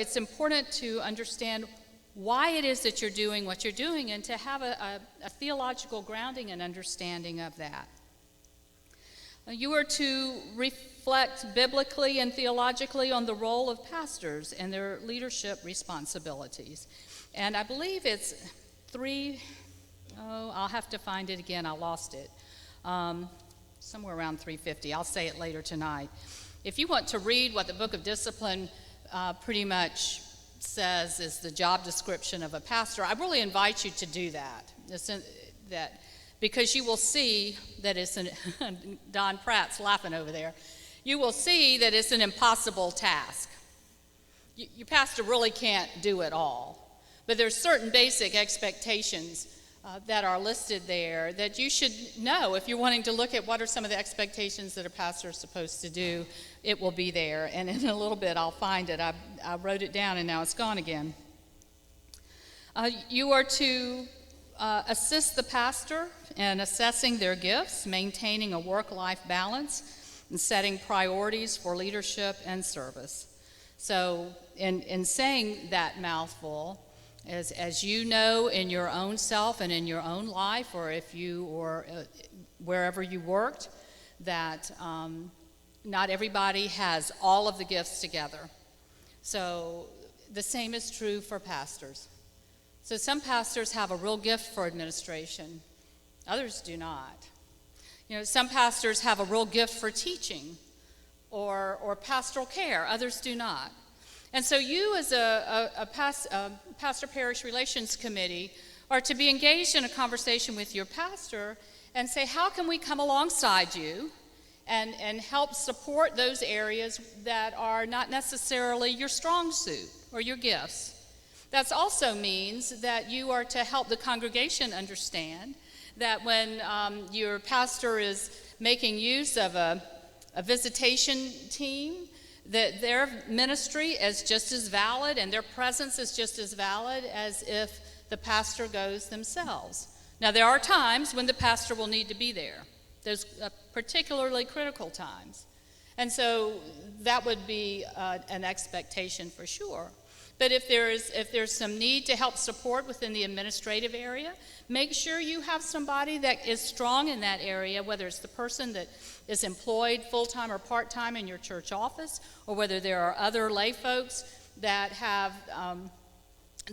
it's important to understand why it is that you're doing what you're doing and to have a theological grounding and understanding of that. You are to reflect biblically and theologically on the role of pastors and their leadership responsibilities. And I believe it's I'll have to find it again, I lost it. Somewhere around 350. I'll say it later tonight. If you want to read what the Book of Discipline pretty much says is the job description of a pastor, I really invite you to do that. Because you will see that it's Don Pratt's laughing over there. You will see that it's an impossible task. Your pastor really can't do it all. But there's certain basic expectations that are listed there that you should know. If you're wanting to look at what are some of the expectations that a pastor is supposed to do, it will be there. And in a little bit, I'll find it. I wrote it down, and now it's gone again. You are to assist the pastor in assessing their gifts, maintaining a work-life balance, and setting priorities for leadership and service. So in saying that mouthful, as you know in your own self and in your own life, or if you or wherever you worked, that not everybody has all of the gifts together. So the same is true for pastors. So some pastors have a real gift for administration. Others do not. Some pastors have a real gift for teaching or pastoral care. Others do not. And so you as a pastor-parish relations committee are to be engaged in a conversation with your pastor and say, how can we come alongside you and help support those areas that are not necessarily your strong suit or your gifts? That also means that you are to help the congregation understand that when your pastor is making use of a visitation team, that their ministry is just as valid and their presence is just as valid as if the pastor goes themselves. Now, there are times when the pastor will need to be there. There's particularly critical times. And so that would be an expectation for sure. But if there's some need to help support within the administrative area, make sure you have somebody that is strong in that area, whether it's the person that is employed full-time or part-time in your church office, or whether there are other lay folks that have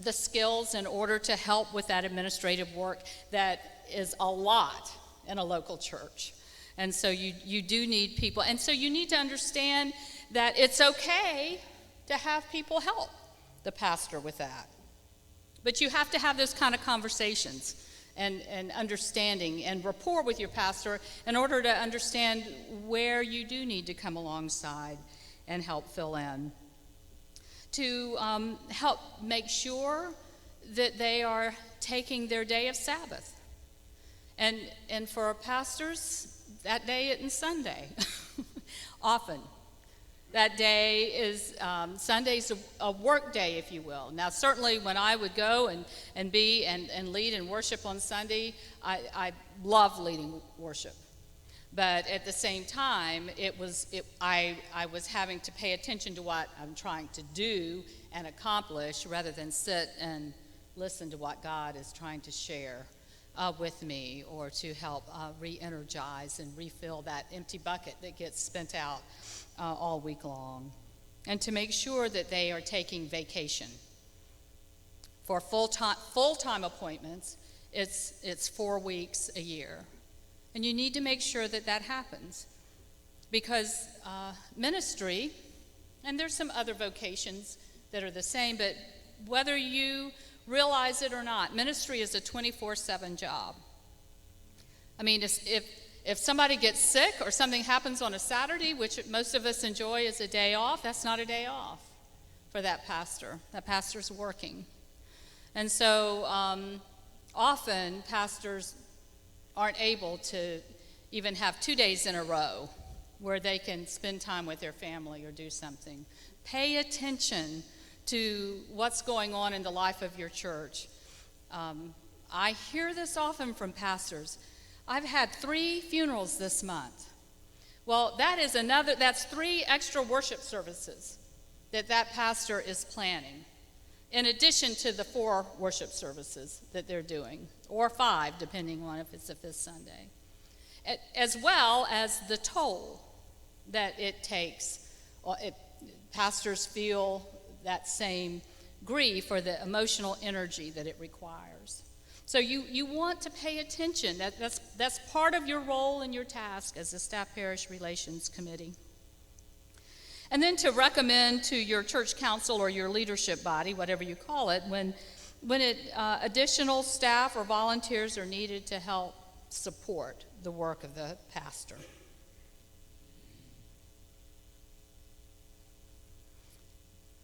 the skills in order to help with that administrative work that is a lot in a local church. And so you do need people. And so you need to understand that it's okay to have people help the pastor with that. But you have to have those kind of conversations and understanding and rapport with your pastor in order to understand where you do need to come alongside and help fill in. To help make sure that they are taking their day of Sabbath. And for pastors, that day isn't Sunday. Often. That day is, Sunday's a work day, if you will. Now, certainly when I would go and be and lead and worship on Sunday, I love leading worship. But at the same time, I was having to pay attention to what I'm trying to do and accomplish rather than sit and listen to what God is trying to share with me, or to help re-energize and refill that empty bucket that gets spent out all week long, and to make sure that they are taking vacation. For full-time appointments, it's 4 weeks a year, and you need to make sure that that happens, because ministry, and there's some other vocations that are the same, but whether you realize it or not, ministry is a 24/7 job. I mean, if somebody gets sick or something happens on a Saturday, which most of us enjoy as a day off, that's not a day off for that pastor. That pastor's working. And so often pastors aren't able to even have 2 days in a row where they can spend time with their family or do something. Pay attention to what's going on in the life of your church. I hear this often from pastors. I've had 3 funerals this month. Well, that's 3 extra worship services that pastor is planning, in addition to the 4 worship services that they're doing, or 5, depending on if it's a 5th Sunday, as well as the toll that it takes. Pastors feel that same grief or the emotional energy that it requires. So you want to pay attention. That's part of your role and your task as a Staff Parish Relations Committee. And then to recommend to your church council or your leadership body, whatever you call it, when additional staff or volunteers are needed to help support the work of the pastor.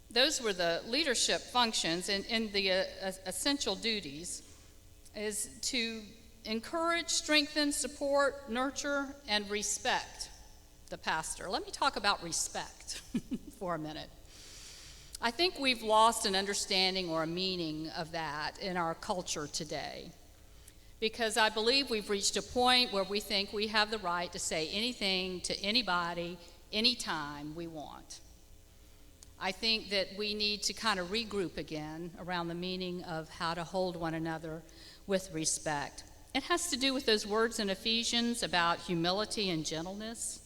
Those were the leadership functions, and the essential duties is to encourage, strengthen, support, nurture, and respect the pastor. Let me talk about respect for a minute. I think we've lost an understanding or a meaning of that in our culture today, because I believe we've reached a point where we think we have the right to say anything to anybody, anytime we want. I think that we need to kind of regroup again around the meaning of how to hold one another with respect. It has to do with those words in Ephesians about humility and gentleness,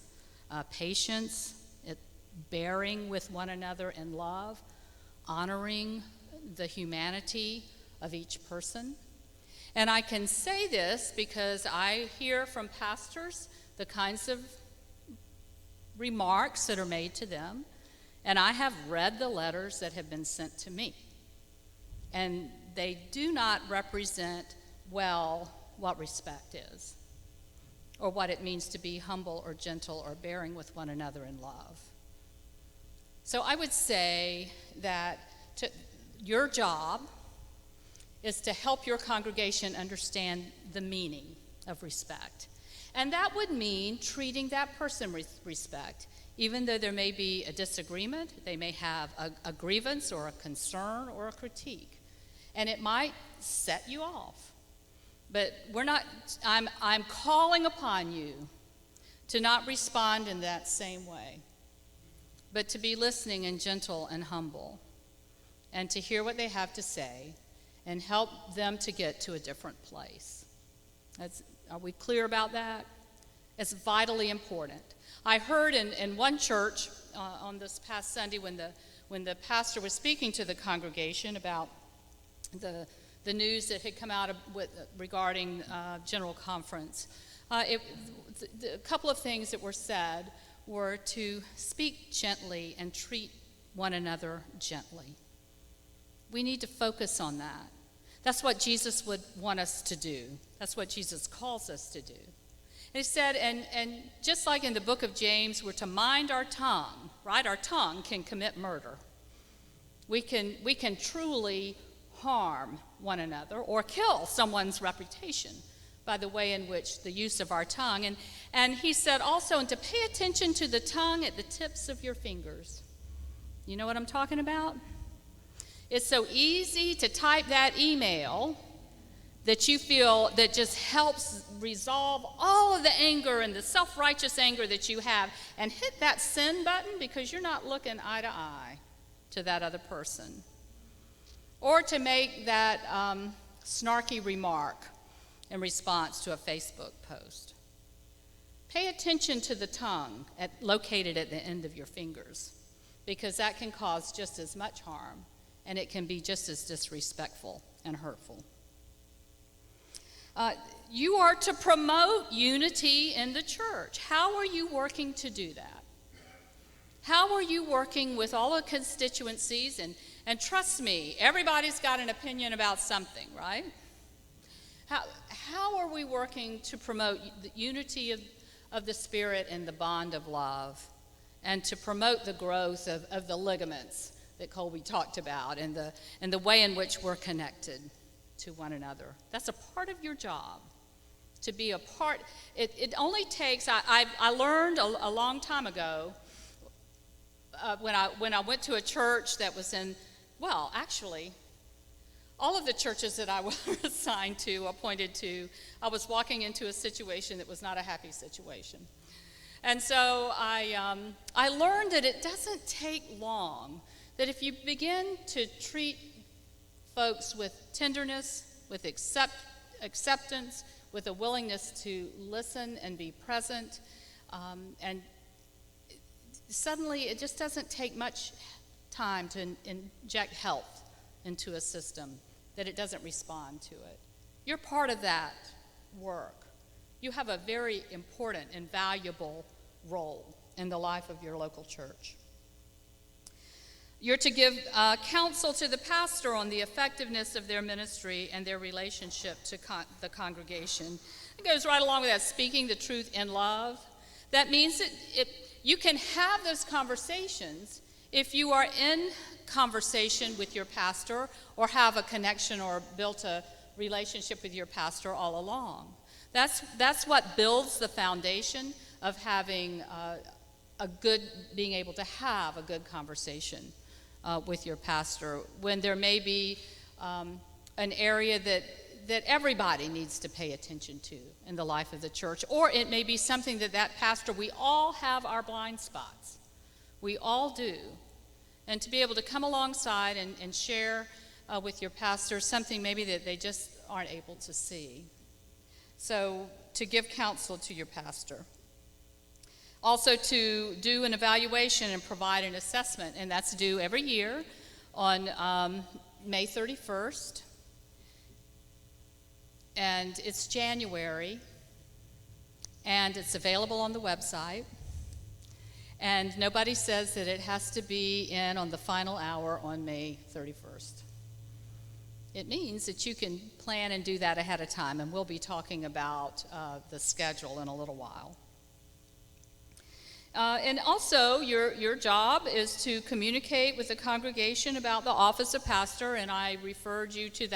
patience, bearing with one another in love, honoring the humanity of each person. And I can say this because I hear from pastors the kinds of remarks that are made to them, and I have read the letters that have been sent to me. And they do not represent well what respect is, or what it means to be humble or gentle or bearing with one another in love. So I would say that your job is to help your congregation understand the meaning of respect. And that would mean treating that person with respect. Even though there may be a disagreement, they may have a grievance or a concern or a critique. And it might set you off. But I'm calling upon you to not respond in that same way, but to be listening and gentle and humble, and to hear what they have to say and help them to get to a different place. Are we clear about that? It's vitally important. I heard in one church on this past Sunday when the pastor was speaking to the congregation about the news that had come out regarding General Conference. A couple of things that were said were to speak gently and treat one another gently. We need to focus on that. That's what Jesus would want us to do. That's what Jesus calls us to do. And he said, and just like in the book of James, we're to mind our tongue, right? Our tongue can commit murder. We can truly harm one another or kill someone's reputation by the way in which the use of our tongue. And he said also, and to pay attention to the tongue at the tips of your fingers. You know what I'm talking about? It's so easy to type that email that you feel that just helps resolve all of the anger and the self-righteous anger that you have, and hit that send button because you're not looking eye to eye to that other person. Or to make that snarky remark in response to a Facebook post. Pay attention to the tongue located at the end of your fingers, because that can cause just as much harm, and it can be just as disrespectful and hurtful. You are to promote unity in the church. How are you working to do that? How are you working with all the constituencies? And trust me, everybody's got an opinion about something, right? How are we working to promote the unity of the Spirit and the bond of love, and to promote the growth of the ligaments that Colby talked about, and the way in which we're connected to one another? That's a part of your job, to be a part. It only takes, I learned a long time ago when I went to a church that was in, well, actually, all of the churches that I was appointed to, I was walking into a situation that was not a happy situation. And so I learned that it doesn't take long, that if you begin to treat folks with tenderness, with acceptance, with a willingness to listen and be present, and suddenly it just doesn't take much time to inject health into a system, that it doesn't respond to it. You're part of that work. You have a very important and valuable role in the life of your local church. You're to give counsel to the pastor on the effectiveness of their ministry and their relationship to the congregation. It goes right along with that, speaking the truth in love. That means that you can have those conversations if you are in conversation with your pastor or have a connection or built a relationship with your pastor all along. That's what builds the foundation of having being able to have a good conversation with your pastor, when there may be an area that everybody needs to pay attention to in the life of the church, or it may be something that pastor, we all have our blind spots. We all do. And to be able to come alongside and share with your pastor something maybe that they just aren't able to see. So to give counsel to your pastor. Also to do an evaluation and provide an assessment, and that's due every year on May 31st. And it's January, and it's available on the website. And nobody says that it has to be in on the final hour on May 31st. It means that you can plan and do that ahead of time, and we'll be talking about the schedule in a little while. And also, your job is to communicate with the congregation about the office of pastor, and I referred you to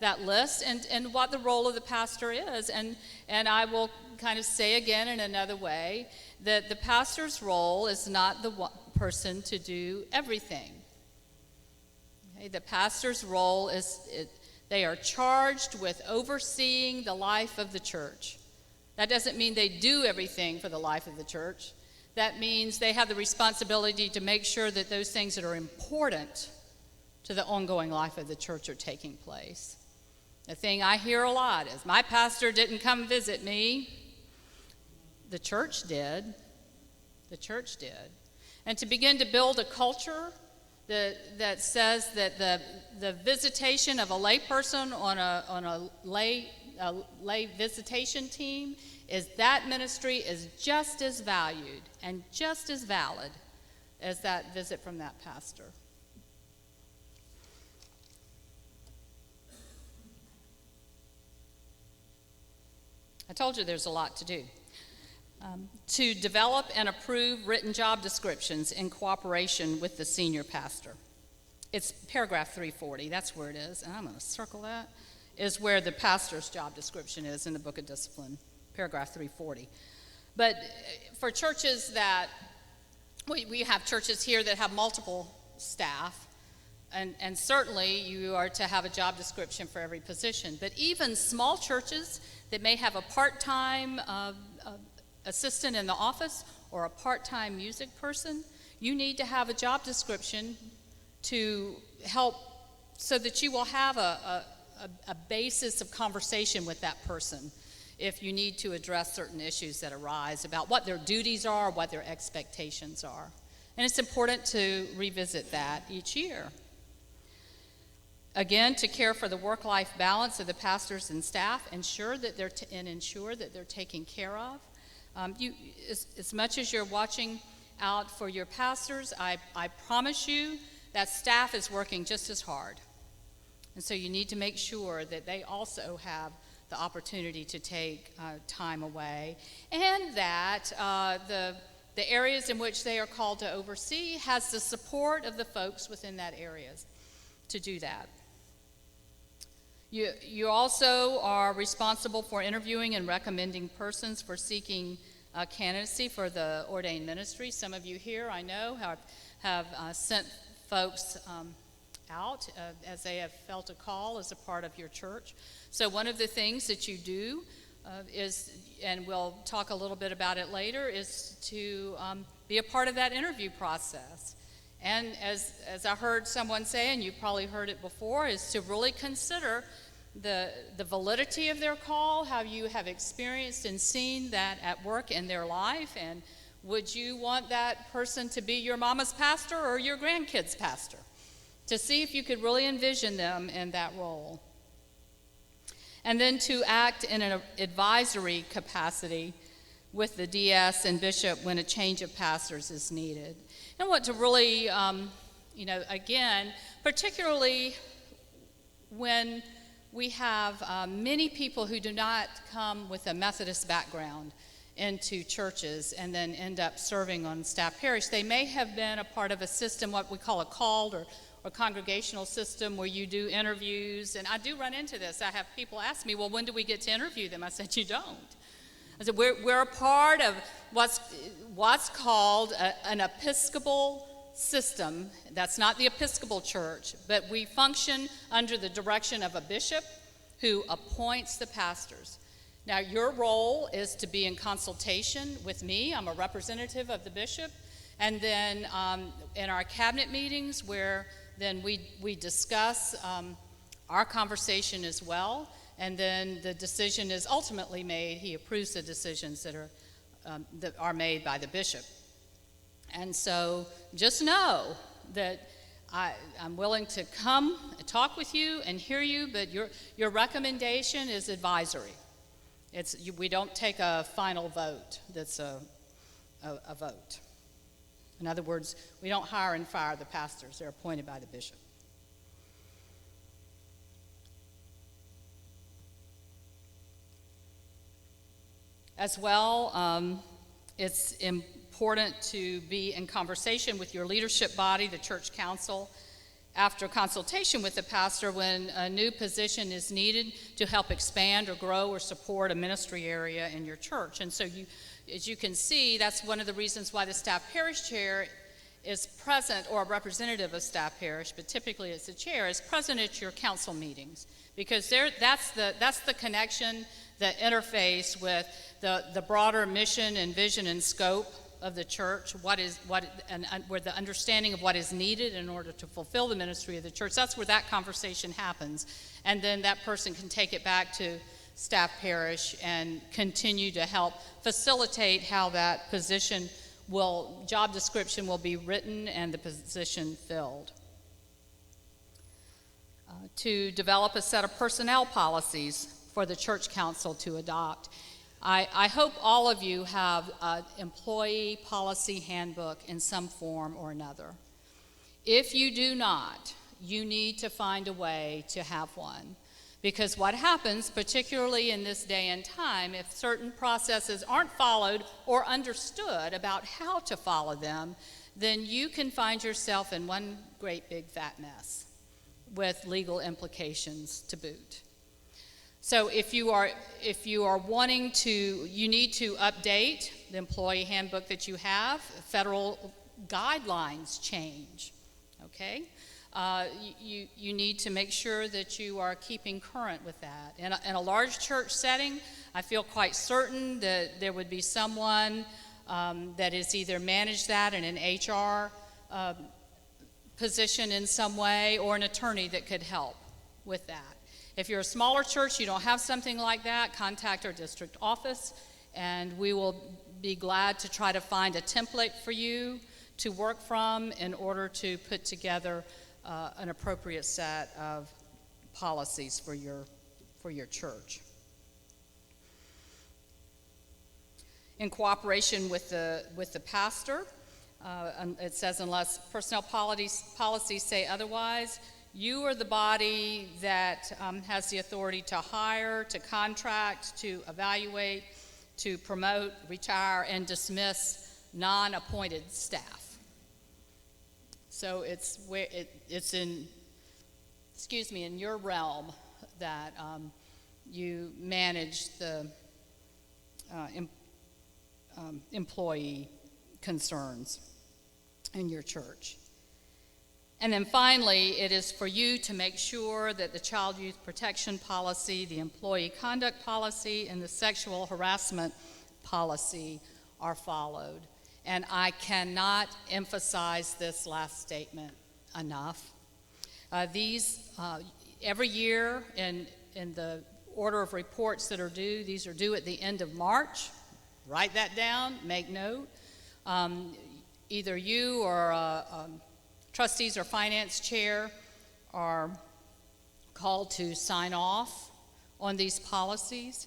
that list and what the role of the pastor is. And I will kind of say again in another way that the pastor's role is not the person to do everything. Okay? The pastor's role is, they are charged with overseeing the life of the church. That doesn't mean they do everything for the life of the church. That means they have the responsibility to make sure that those things that are important to the ongoing life of the church are taking place. The thing I hear a lot is, my pastor didn't come visit me. The church did. The church did. And to begin to build a culture that says that the visitation of a lay person on a lay visitation team is that ministry is just as valued and just as valid as that visit from that pastor. I told you there's a lot to do. To develop and approve written job descriptions in cooperation with the senior pastor. It's paragraph 340, that's where it is, and I'm going to circle that, is where the pastor's job description is in the Book of Discipline, paragraph 340. But for churches that, we have churches here that have multiple staff, and certainly you are to have a job description for every position. But even small churches that may have a part-time assistant in the office or a part-time music person, you need to have a job description to help so that you will have a basis of conversation with that person if you need to address certain issues that arise about what their duties are, what their expectations are. And it's important to revisit that each year. Again, to care for the work-life balance of the pastors and staff, ensure that they're taken care of. As much as you're watching out for your pastors, I promise you that staff is working just as hard. And so you need to make sure that they also have the opportunity to take time away, and that the areas in which they are called to oversee has the support of the folks within that areas to do that. You also are responsible for interviewing and recommending persons for seeking candidacy for the ordained ministry. Some of you here, I know, have sent folks out as they have felt a call as a part of your church. So one of the things that you do and we'll talk a little bit about it later, is to be a part of that interview process. And as I heard someone say, and you've probably heard it before, is to really consider the validity of their call, how you have experienced and seen that at work in their life, and would you want that person to be your mama's pastor or your grandkid's pastor? To see if you could really envision them in that role. And then to act in an advisory capacity with the DS and bishop when a change of pastors is needed. And what to really, again, particularly when we have many people who do not come with a Methodist background into churches and then end up serving on staff parish. They may have been a part of a system, what we call a called or congregational system, where you do interviews. And I do run into this. I have people ask me, well, when do we get to interview them? I said, you don't. I said, we're a part of what's called an Episcopal system. That's not the Episcopal Church, but we function under the direction of a bishop who appoints the pastors. Now, your role is to be in consultation with me. I'm a representative of the bishop. And then in our cabinet meetings, where then we discuss our conversation as well. And then the decision is ultimately made. He approves the decisions that are made by the bishop. And so just know that I'm willing to come and talk with you and hear you, but your recommendation is advisory. We don't take a final vote that's a vote. In other words, we don't hire and fire the pastors. They're appointed by the bishop. As well, it's important to be in conversation with your leadership body, the church council, after consultation with the pastor when a new position is needed to help expand or grow or support a ministry area in your church. And so as you can see, that's one of the reasons why the staff parish chair is present, or a representative of staff parish, but typically it's the chair, is present at your council meetings, because that's the connection, the interface with the broader mission and vision and scope of the church, where the understanding of what is needed in order to fulfill the ministry of the church. That's where that conversation happens, and then that person can take it back to staff parish and continue to help facilitate how that job description will be written and the position filled. To develop a set of personnel policies for the church council to adopt. I hope all of you have an employee policy handbook in some form or another. If you do not, you need to find a way to have one. Because what happens, particularly in this day and time, if certain processes aren't followed or understood about how to follow them, then you can find yourself in one great big fat mess with legal implications to boot. So if you are wanting to, you need to update the employee handbook that you have. Federal guidelines change, okay? You need to make sure that you are keeping current with that. In a large church setting, I feel quite certain that there would be someone that is either managed that in an HR position in some way, or an attorney that could help with that. If you're a smaller church, you don't have something like that, contact our district office, and we will be glad to try to find a template for you to work from in order to put together an appropriate set of policies for your church. In cooperation with the pastor, it says, unless personnel policies say otherwise, you are the body that has the authority to hire, to contract, to evaluate, to promote, retire, and dismiss non-appointed staff. So it's in your realm that you manage the employee concerns in your church. And then finally, it is for you to make sure that the child youth protection policy, the employee conduct policy, and the sexual harassment policy are followed. And I cannot emphasize this last statement enough. Every year in the order of reports that are due, these are due at the end of March. Write that down, make note. Either you or trustees or finance chair are called to sign off on these policies.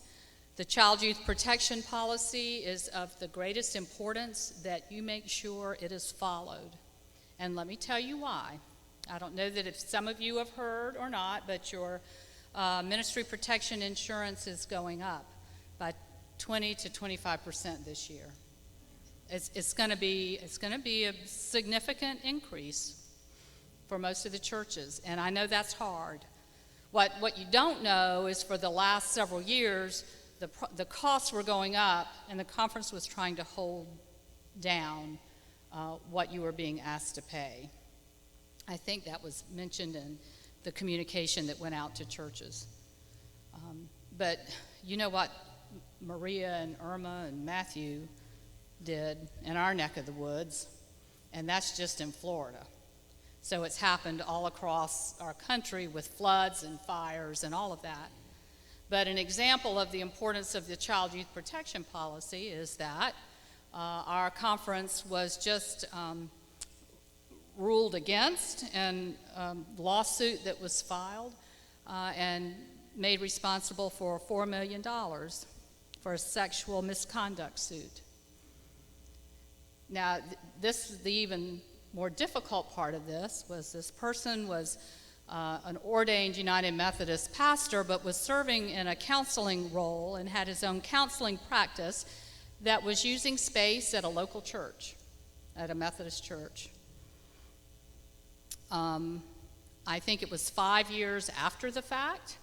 The child youth protection policy is of the greatest importance that you make sure it is followed. And let me tell you why. I don't know that if some of you have heard or not, but your ministry protection insurance is going up by 20 to 25% this year. It's going to be a significant increase for most of the churches, and I know that's hard. What you don't know is for the last several years, the costs were going up, and the conference was trying to hold down what you were being asked to pay. I think that was mentioned in the communication that went out to churches. But you know what Maria and Irma and Matthew did in our neck of the woods, and that's just in Florida. So it's happened all across our country with floods and fires and all of that. But an example of the importance of the child youth protection policy is that our conference was just ruled against in a lawsuit that was filed and made responsible for $4 million for a sexual misconduct suit. Now, the even more difficult part of this person was an ordained United Methodist pastor, but was serving in a counseling role and had his own counseling practice that was using space at a local church, at a Methodist church. I think it was 5 years after the fact.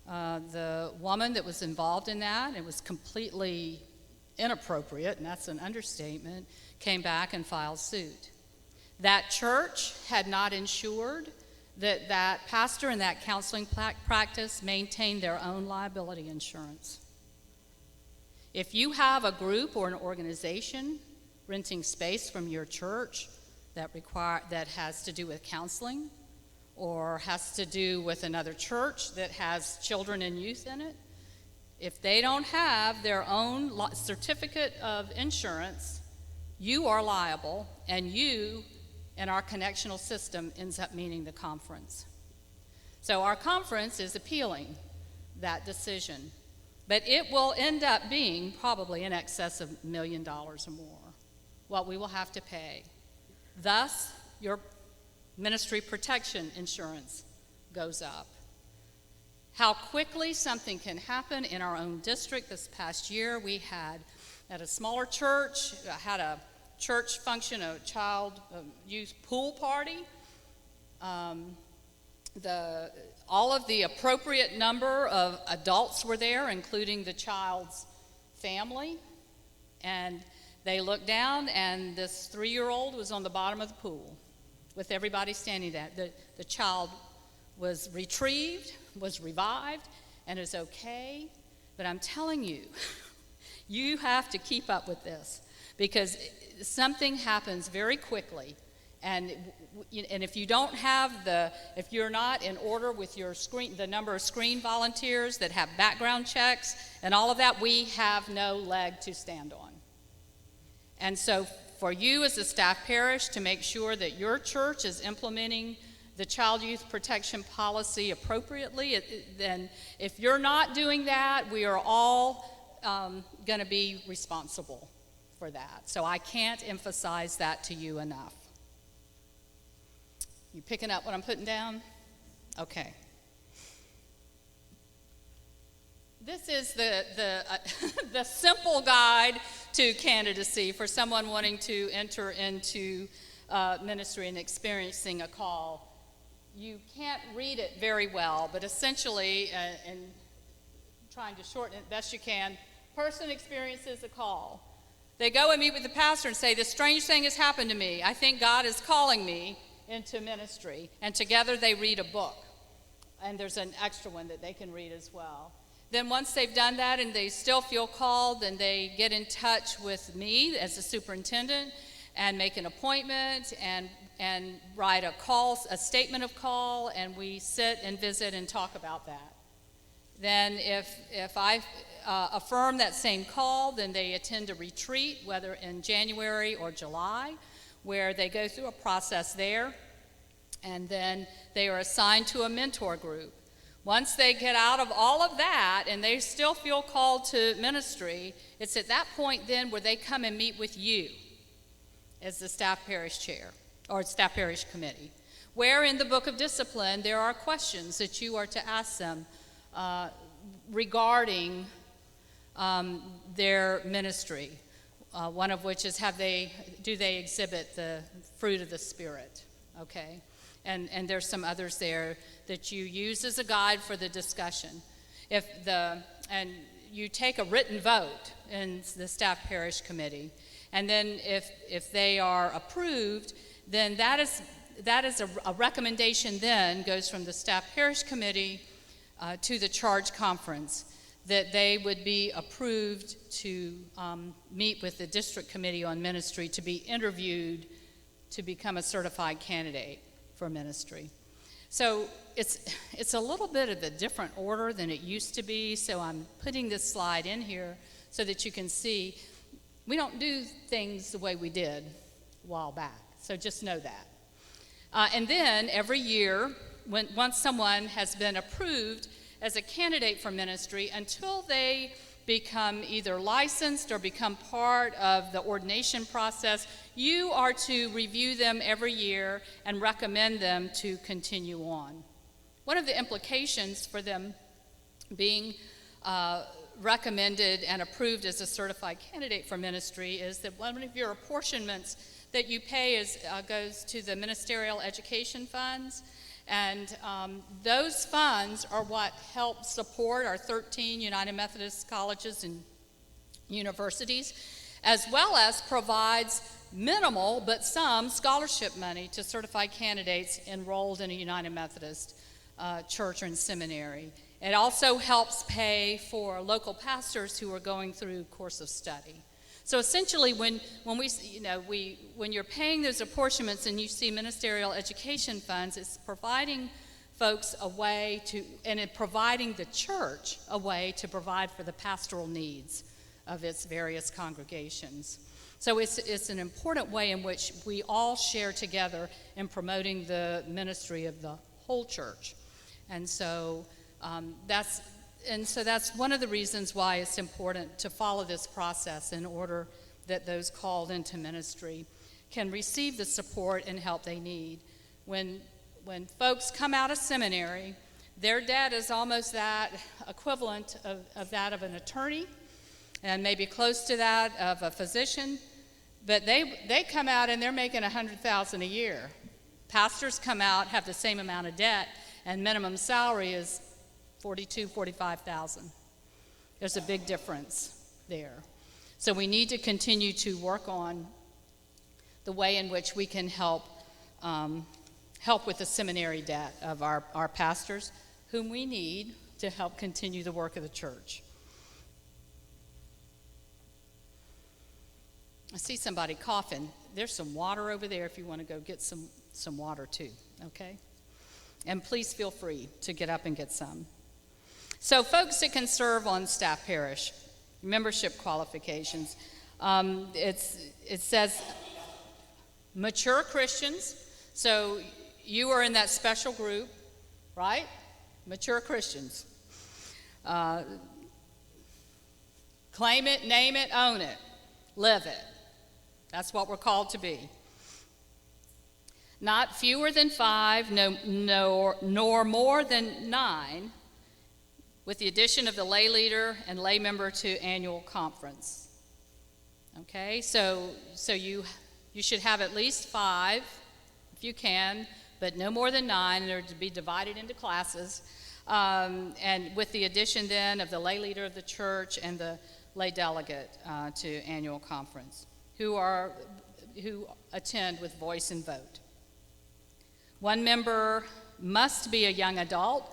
The woman that was involved in that, it was completely inappropriate, and that's an understatement, came back and filed suit. That church had not ensured that that pastor and that counseling practice maintained their own liability insurance. If you have a group or an organization renting space from your church that has to do with counseling, or has to do with another church that has children and youth in it, if they don't have their own certificate of insurance, you are liable, and you and our connectional system ends up meaning the conference. So our conference is appealing that decision, but it will end up being probably in excess of $1 million or more, what we will have to pay. Thus, your ministry protection insurance goes up. How quickly something can happen in our own district. This past year, we had at a smaller church, had a church function, a youth pool party. All of the appropriate number of adults were there, including the child's family. And they looked down, and this 3-year-old was on the bottom of the pool with everybody standing there. The child was retrieved, was revived, and is okay. But I'm telling you, you have to keep up with this, because something happens very quickly, and if you don't have if you're not in order with your the number of screen volunteers that have background checks and all of that, we have no leg to stand on. And so for you as a staff parish to make sure that your church is implementing the child youth protection policy appropriately, then if you're not doing that, we are all going to be responsible for that. So I can't emphasize that to you enough. You picking up what I'm putting down? Okay. This is the simple guide to candidacy for someone wanting to enter into ministry and experiencing a call. You can't read it very well, but essentially, and trying to shorten it best you can, person experiences a call. They go and meet with the pastor and say, "This strange thing has happened to me. I think God is calling me into ministry. And together they read a book. And there's an extra one that they can read as well. Then once they've done that and they still feel called, then they get in touch with me as the superintendent and make an appointment and write a statement of call, and we sit and visit and talk about that. Then if I affirm that same call, then they attend a retreat, whether in January or July, where they go through a process there, and then they are assigned to a mentor group. Once they get out of all of that and they still feel called to ministry, it's at that point then where they come and meet with you as the staff parish chair or staff parish committee, where in the book of discipline there are questions that you are to ask them regarding their ministry. One of which is do they exhibit the fruit of the Spirit, okay? And there's some others there that you use as a guide for the discussion. And you take a written vote in the staff parish committee, and then if they are approved, then that is a recommendation then goes from the staff parish committee to the charge conference, that they would be approved to meet with the district committee on ministry to be interviewed to become a certified candidate for ministry. So it's a little bit of a different order than it used to be, so I'm putting this slide in here so that you can see we don't do things the way we did a while back, so just know that. And then every year, once someone has been approved as a candidate for ministry, until they become either licensed or become part of the ordination process, you are to review them every year and recommend them to continue on. One of the implications for them being recommended and approved as a certified candidate for ministry is that one of your apportionments that you pay goes to the ministerial education funds. And those funds are what help support our 13 United Methodist colleges and universities, as well as provides minimal but some scholarship money to certified candidates enrolled in a United Methodist church or seminary. It also helps pay for local pastors who are going through course of study. So essentially, when you're paying those apportionments and you see ministerial education funds, it's providing folks a way to, and it providing the church a way to provide for the pastoral needs of its various congregations. So it's an important way in which we all share together in promoting the ministry of the whole church. And so that's one of the reasons why it's important to follow this process in order that those called into ministry can receive the support and help they need. When folks come out of seminary, their debt is almost that equivalent of that of an attorney, and maybe close to that of a physician, but they come out and they're making $100,000 a year. Pastors come out, have the same amount of debt, and minimum salary is $42,000, $45,000. There's a big difference there. So we need to continue to work on the way in which we can help with the seminary debt of our pastors, whom we need to help continue the work of the church. I see somebody coughing. There's some water over there if you want to go get some water too, okay? And please feel free to get up and get some. So folks that can serve on staff parish, membership qualifications, it says mature Christians. So you are in that special group, right? Mature Christians. Claim it, name it, own it, live it. That's what we're called to be. Not fewer than 5, nor more than 9, with the addition of the lay leader and lay member to annual conference. Okay, so you should have at least 5, if you can, but no more than 9. They're to be divided into classes, and with the addition then of the lay leader of the church and the lay delegate to annual conference, who attend with voice and vote. One member must be a young adult,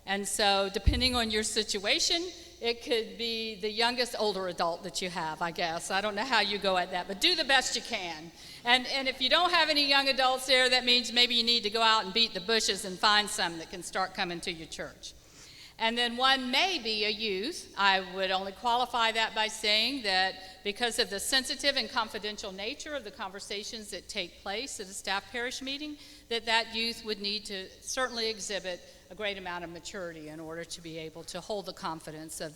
and so depending on your situation, it could be the youngest older adult that you have, I guess. I don't know how you go at that, but do the best you can. And if you don't have any young adults there, that means maybe you need to go out and beat the bushes and find some that can start coming to your church. And then one may be a youth. I would only qualify that by saying that because of the sensitive and confidential nature of the conversations that take place at a staff parish meeting, that youth would need to certainly exhibit a great amount of maturity in order to be able to hold the confidence of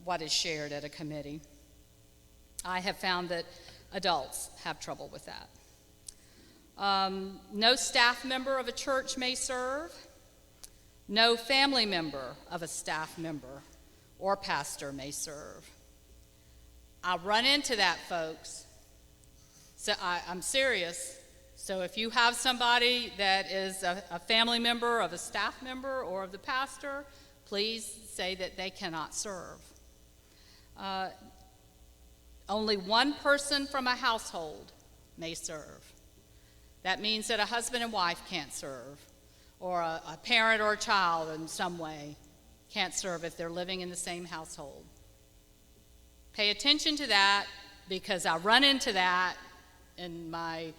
what is shared at a committee. I have found that adults have trouble with that. No staff member of a church may serve. No family member of a staff member or pastor may serve. I run into that, folks. So I'm serious. So if you have somebody that is a family member of a staff member or of the pastor, please say that they cannot serve. Only one person from a household may serve. That means that a husband and wife can't serve, or a parent or a child in some way can't serve if they're living in the same household. Pay attention to that, because I run into that in my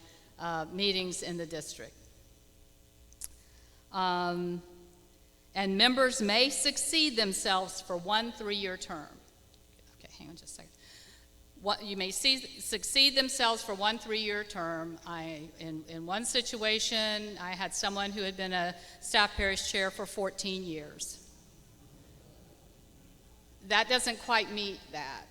meetings in the district. And members may succeed themselves for 1 3-year term. Okay, hang on just a second. You may succeed themselves for 1 3-year term. In one situation, I had someone who had been a staff parish chair for 14 years. That doesn't quite meet that.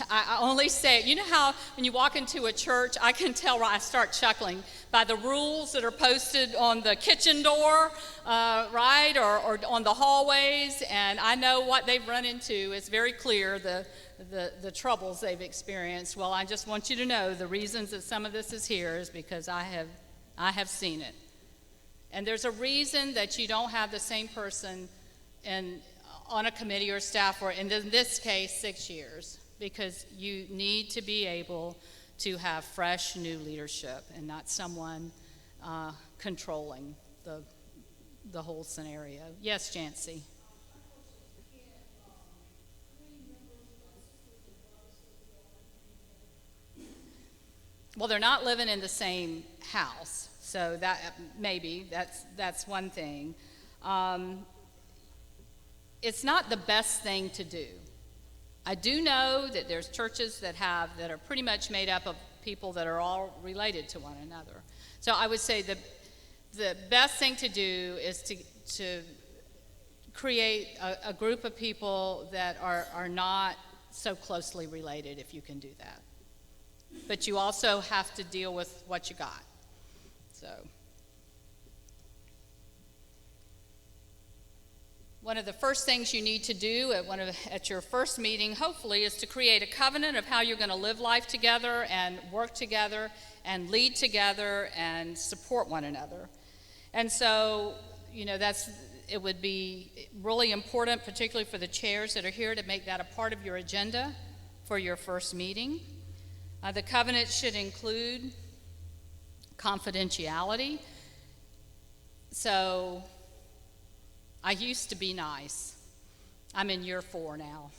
I only say it. You know how when you walk into a church, I can tell, I start chuckling, by the rules that are posted on the kitchen door, right, or on the hallways, and I know what they've run into. It's very clear, the troubles they've experienced. Well, I just want you to know the reasons that some of this is here is because I have seen it. And there's a reason that you don't have the same person on a committee or staff for, in this case, 6 years, because you need to be able to have fresh new leadership and not someone controlling the whole scenario. Yes, Jancy. Well, they're not living in the same house, so that maybe that's one thing. It's not the best thing to do. I do know that there's churches that are pretty much made up of people that are all related to one another. So I would say the best thing to do is to create a group of people that are not so closely related, if you can do that. But you also have to deal with what you got. So one of the first things you need to do at your first meeting, hopefully, is to create a covenant of how you're going to live life together and work together and lead together and support one another. And so, it would be really important, particularly for the chairs that are here, to make that a part of your agenda for your first meeting. The covenant should include confidentiality. So I used to be nice. I'm in year 4 now.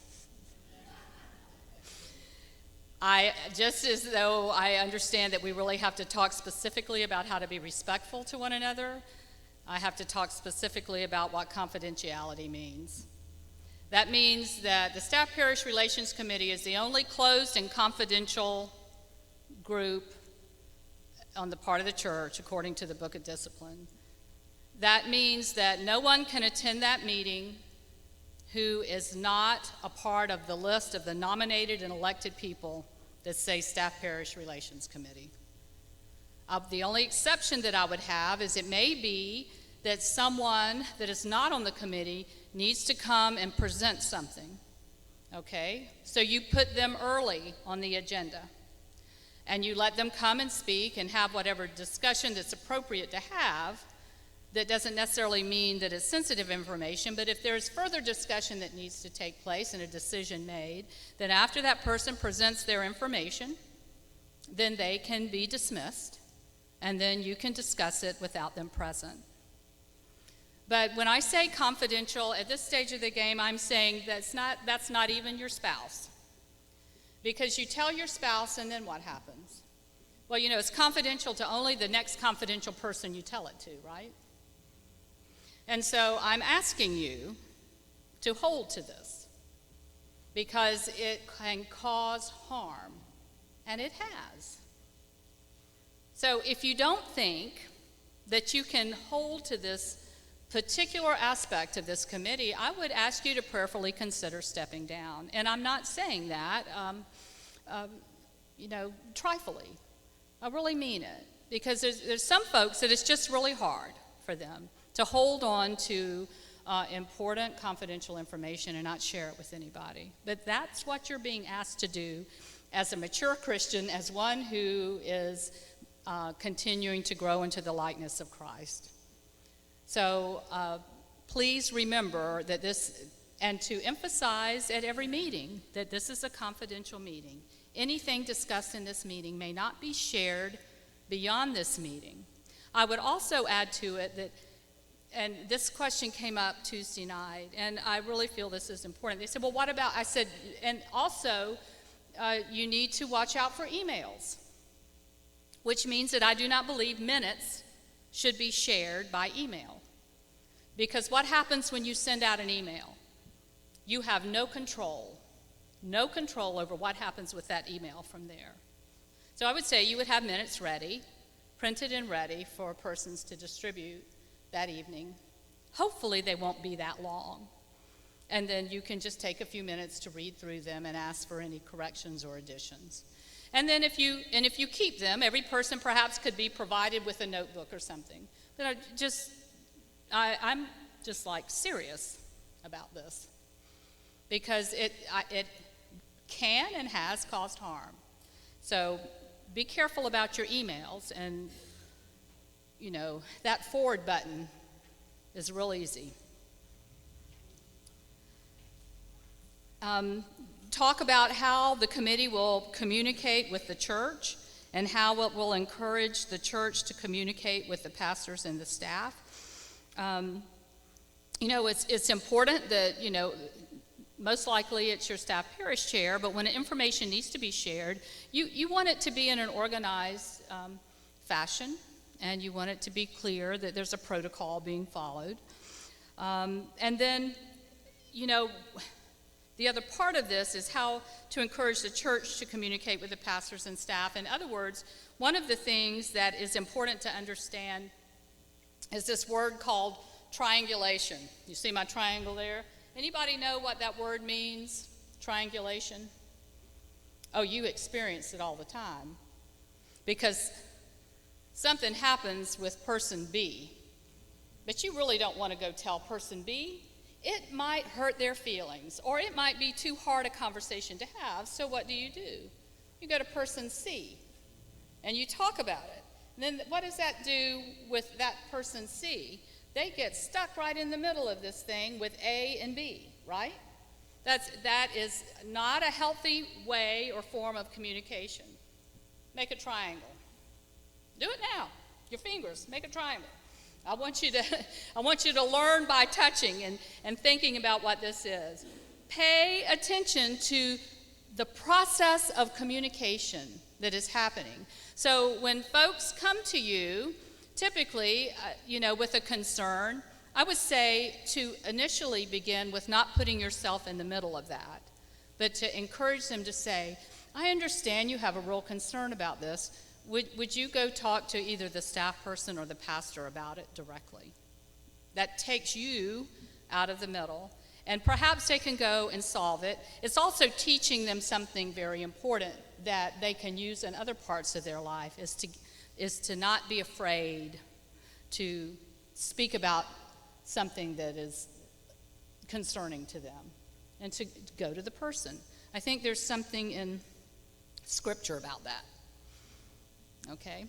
Just as though I understand that we really have to talk specifically about how to be respectful to one another, I have to talk specifically about what confidentiality means. That means that the Staff Parish Relations Committee is the only closed and confidential group on the part of the church, according to the Book of Discipline. That means that no one can attend that meeting who is not a part of the list of the nominated and elected people that say Staff Parish Relations Committee. The only exception that I would have is it may be that someone that is not on the committee needs to come and present something, okay? So you put them early on the agenda, and you let them come and speak and have whatever discussion that's appropriate to have. That doesn't necessarily mean that it's sensitive information, but if there's further discussion that needs to take place and a decision made, then after that person presents their information, then they can be dismissed, and then you can discuss it without them present. But when I say confidential, at this stage of the game, I'm saying that's not even your spouse. Because you tell your spouse, and then what happens? Well, it's confidential to only the next confidential person you tell it to, right? And so I'm asking you to hold to this, because it can cause harm, and it has. So if you don't think that you can hold to this particular aspect of this committee, I would ask you to prayerfully consider stepping down. And I'm not saying that, trifling. I really mean it, because there's some folks that it's just really hard for them to hold on to important confidential information and not share it with anybody. But that's what you're being asked to do as a mature Christian, as one who is continuing to grow into the likeness of Christ. So please remember that this, and to emphasize at every meeting that this is a confidential meeting. Anything discussed in this meeting may not be shared beyond this meeting. I would also add to it that, and this question came up Tuesday night, and I really feel this is important. They said, well, what about, I said, and also you need to watch out for emails, which means that I do not believe minutes should be shared by email. Because what happens when you send out an email? You have no control over what happens with that email from there. So I would say you would have minutes ready, printed and ready for persons to distribute that evening. Hopefully they won't be that long. And then you can just take a few minutes to read through them and ask for any corrections or additions. And then if you keep them, every person perhaps could be provided with a notebook or something. But I'm just like serious about this, because it can and has caused harm. So be careful about your emails, and that forward button is real easy. Talk about how the committee will communicate with the church and how it will encourage the church to communicate with the pastors and the staff. It's important that, most likely it's your staff parish chair, but when information needs to be shared, you want it to be in an organized fashion, and you want it to be clear that there's a protocol being followed. And then, the other part of this is how to encourage the church to communicate with the pastors and staff. In other words, one of the things that is important to understand is this word called triangulation. You see my triangle there? Anybody know what that word means, triangulation? Oh, you experience it all the time. Because something happens with person B, but you really don't want to go tell person B. It might hurt their feelings, or it might be too hard a conversation to have, so what do? You go to person C, and you talk about it. And then what does that do with that person C? They get stuck right in the middle of this thing with A and B, right? That is not a healthy way or form of communication. Make a triangle. Do it now. Your fingers, make a triangle. I want you to learn by touching and thinking about what this is. Pay attention to the process of communication that is happening. So when folks come to you, typically, with a concern, I would say to initially begin with not putting yourself in the middle of that, but to encourage them to say, I understand you have a real concern about this. Would you go talk to either the staff person or the pastor about it directly? That takes you out of the middle, and perhaps they can go and solve it. It's also teaching them something very important that they can use in other parts of their life, is to not be afraid to speak about something that is concerning to them, and to go to the person. I think there's something in Scripture about that. Okay?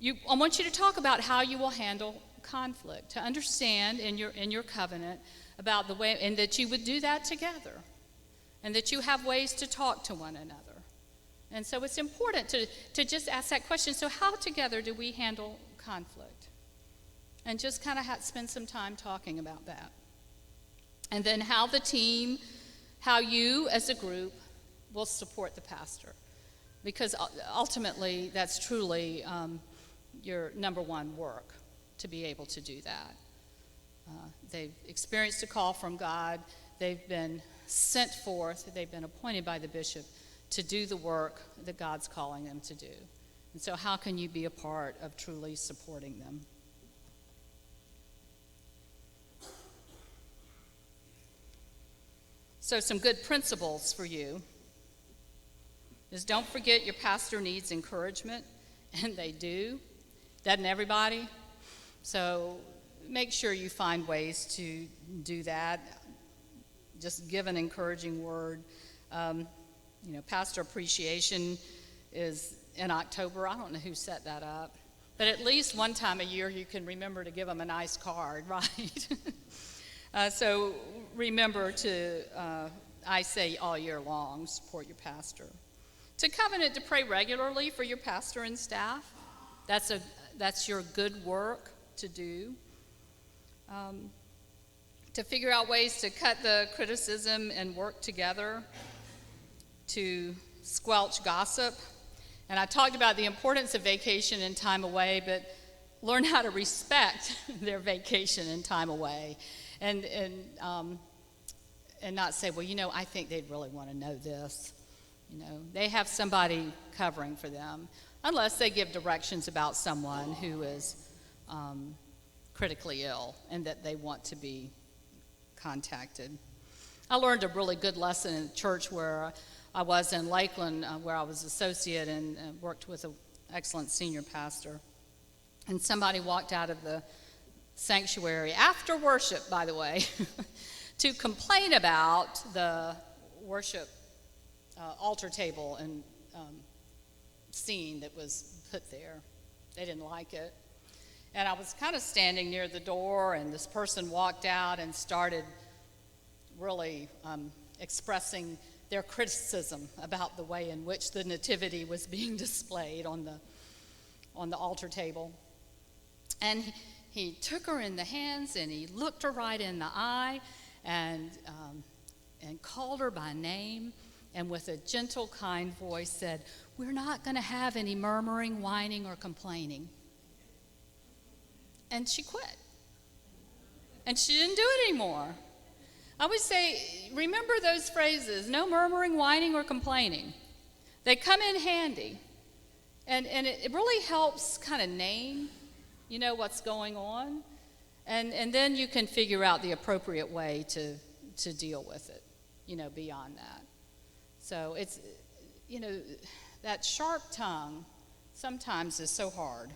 I want you to talk about how you will handle conflict, to understand in your covenant about the way, and that you would do that together, and that you have ways to talk to one another, And so it's important to just ask that question. So how together do we handle conflict? And just kind of spend some time talking about that. And then how the team, how you as a group will support the pastor. Because ultimately, that's truly your number one work, to be able to do that. They've experienced a call from God. They've been sent forth. They've been appointed by the bishop to do the work that God's calling them to do. And so how can you be a part of truly supporting them? So some good principles for you is don't forget your pastor needs encouragement, and they do. Doesn't everybody? So make sure you find ways to do that. Just give an encouraging word. Pastor appreciation is in October. I don't know who set that up. But at least one time a year you can remember to give them a nice card, right? So remember to, I say all year long, support your pastor. To covenant to pray regularly for your pastor and staff. That's your good work to do. To figure out ways to cut the criticism and work together. To squelch gossip. And I talked about the importance of vacation and time away, but learn how to respect their vacation and time away. And not say, well, I think they'd really want to know this. They have somebody covering for them, unless they give directions about someone who is critically ill and that they want to be contacted. I learned a really good lesson in church where I was in Lakeland, where I was associate and worked with an excellent senior pastor. And somebody walked out of the sanctuary after worship, by the way, to complain about the worship altar table and scene that was put there. They didn't like it. And I was kind of standing near the door, and this person walked out and started really expressing their criticism about the way in which the nativity was being displayed on the altar table. And he took her in the hands, and he looked her right in the eye, and called her by name, and with a gentle, kind voice said, "We're not going to have any murmuring, whining, or complaining." And she quit. And she didn't do it anymore. I would say, remember those phrases: no murmuring, whining, or complaining. They come in handy. And it really helps kind of name, what's going on. And then you can figure out the appropriate way to deal with it, beyond that. So it's, that sharp tongue sometimes is so hard.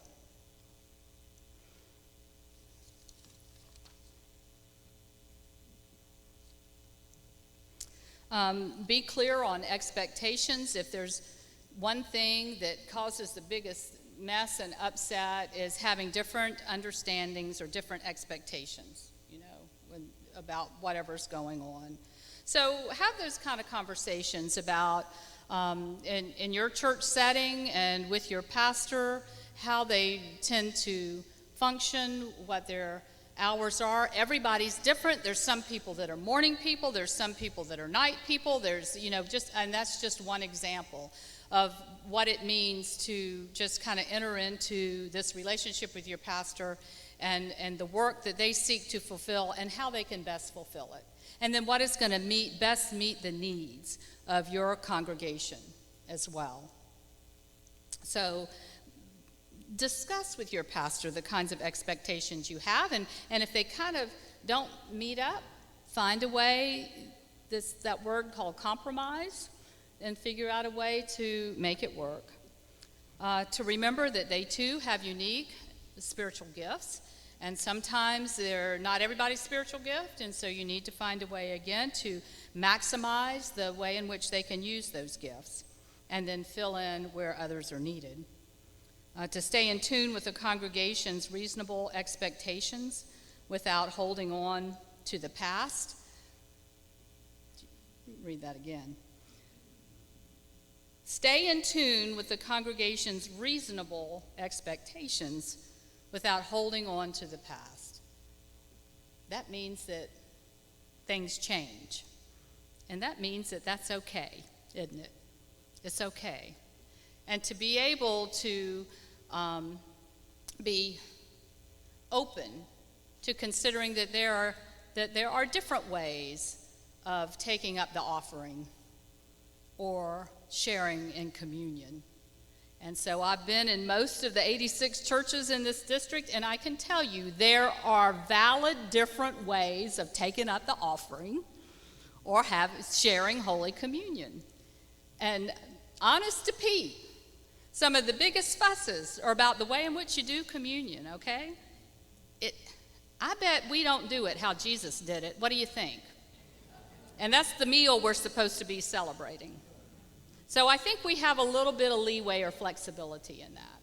Be clear on expectations. If there's one thing that causes the biggest mess and upset is having different understandings or different expectations, about whatever's going on. So have those kind of conversations about, in your church setting and with your pastor, how they tend to function, what their hours are. Everybody's different. There's some people that are morning people. There's some people that are night people. There's, and that's just one example of what it means to just kind of enter into this relationship with your pastor and the work that they seek to fulfill and how they can best fulfill it. And then what is going to best meet the needs of your congregation as well. So discuss with your pastor the kinds of expectations you have, and if they kind of don't meet up, find a way, that word called compromise, and figure out a way to make it work. To remember that they too have unique spiritual gifts, and sometimes they're not everybody's spiritual gift, and so you need to find a way again to maximize the way in which they can use those gifts, and then fill in where others are needed. To stay in tune with the congregation's reasonable expectations without holding on to the past. Read that again. Stay in tune with the congregation's reasonable expectations without holding on to the past. That means that things change. And that means that that's okay, isn't it? It's okay. And to be able to be open to considering that there are different ways of taking up the offering or sharing in communion. And so I've been in most of the 86 churches in this district, and I can tell you there are valid different ways of taking up the offering or sharing Holy Communion. And honest to Pete, some of the biggest fusses are about the way in which you do communion, okay? I bet we don't do it how Jesus did it. What do you think? And that's the meal we're supposed to be celebrating. So I think we have a little bit of leeway or flexibility in that.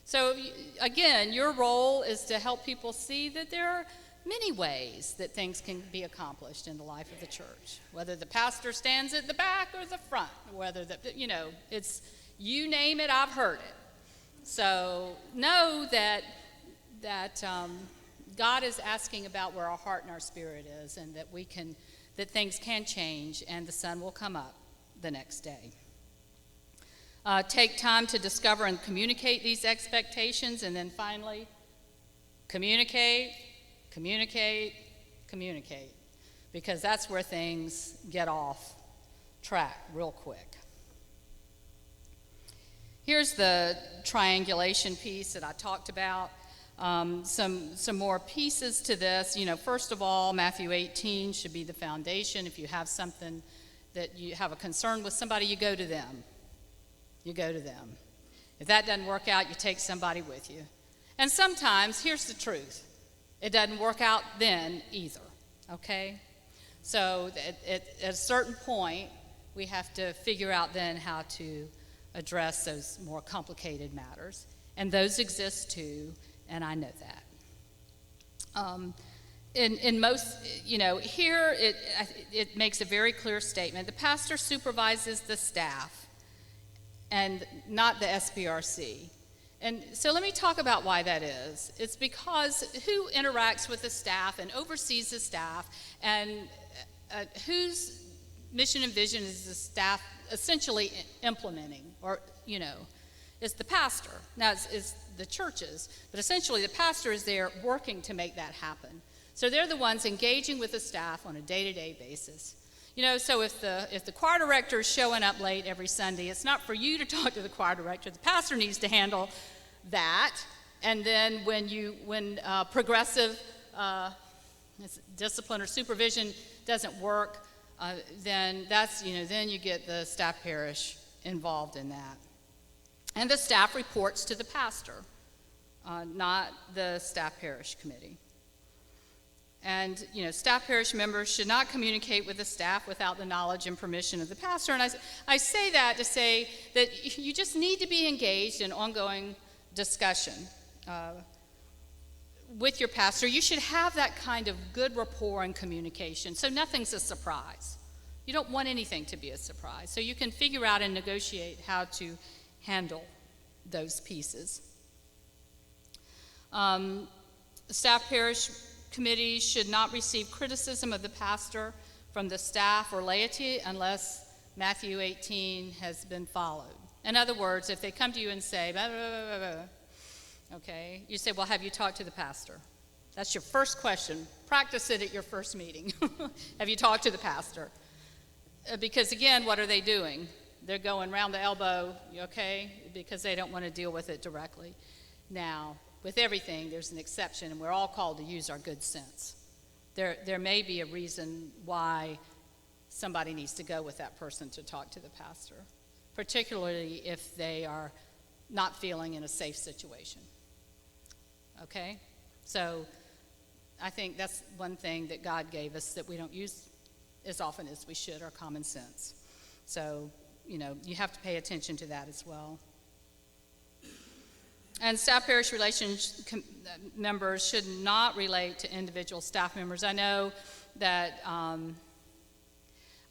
So again, your role is to help people see that there are many ways that things can be accomplished in the life of the church. Whether the pastor stands at the back or the front, whether it's you name it, I've heard it. So know that God is asking about where our heart and our spirit is, and that things can change and the sun will come up the next day. Take time to discover and communicate these expectations, and then finally, communicate, because that's where things get off track real quick. Here's the triangulation piece that I talked about. Some more pieces to this. First of all, Matthew 18 should be the foundation. If you have something that you have a concern with somebody, you go to them. If that doesn't work out, you take somebody with you. And sometimes, here's the truth, it doesn't work out then either, okay? So at a certain point, we have to figure out then how to address those more complicated matters. And those exist too, and I know that. In most, here it makes a very clear statement. The pastor supervises the staff and not the SPRC. And so let me talk about why that is. It's because who interacts with the staff and oversees the staff, and whose mission and vision is the staff essentially implementing, or, it's the pastor. Now, it's the churches, but essentially the pastor is there working to make that happen. So they're the ones engaging with the staff on a day-to-day basis. So if the choir director is showing up late every Sunday, it's not for you to talk to the choir director. The pastor needs to handle that. And then when progressive discipline or supervision doesn't work, then then you get the staff parish involved in that. And the staff reports to the pastor, not the staff parish committee. And, staff parish members should not communicate with the staff without the knowledge and permission of the pastor. And I say that to say that you just need to be engaged in ongoing discussion with your pastor. You should have that kind of good rapport and communication, so nothing's a surprise. You don't want anything to be a surprise. So you can figure out and negotiate how to handle those pieces. Staff parish committees should not receive criticism of the pastor from the staff or laity unless Matthew 18 has been followed. In other words, if they come to you and say, blah, blah, blah, blah, okay, you say, well, have you talked to the pastor? That's your first question. Practice it at your first meeting. Have you talked to the pastor? Because again, what are they doing? They're going round the elbow, okay, because they don't want to deal with it directly. Now, with everything, there's an exception, and we're all called to use our good sense. There may be a reason why somebody needs to go with that person to talk to the pastor, particularly if they are not feeling in a safe situation. Okay? So I think that's one thing that God gave us that we don't use as often as we should, our common sense. So, you have to pay attention to that as well. And staff parish relations members should not relate to individual staff members. I know that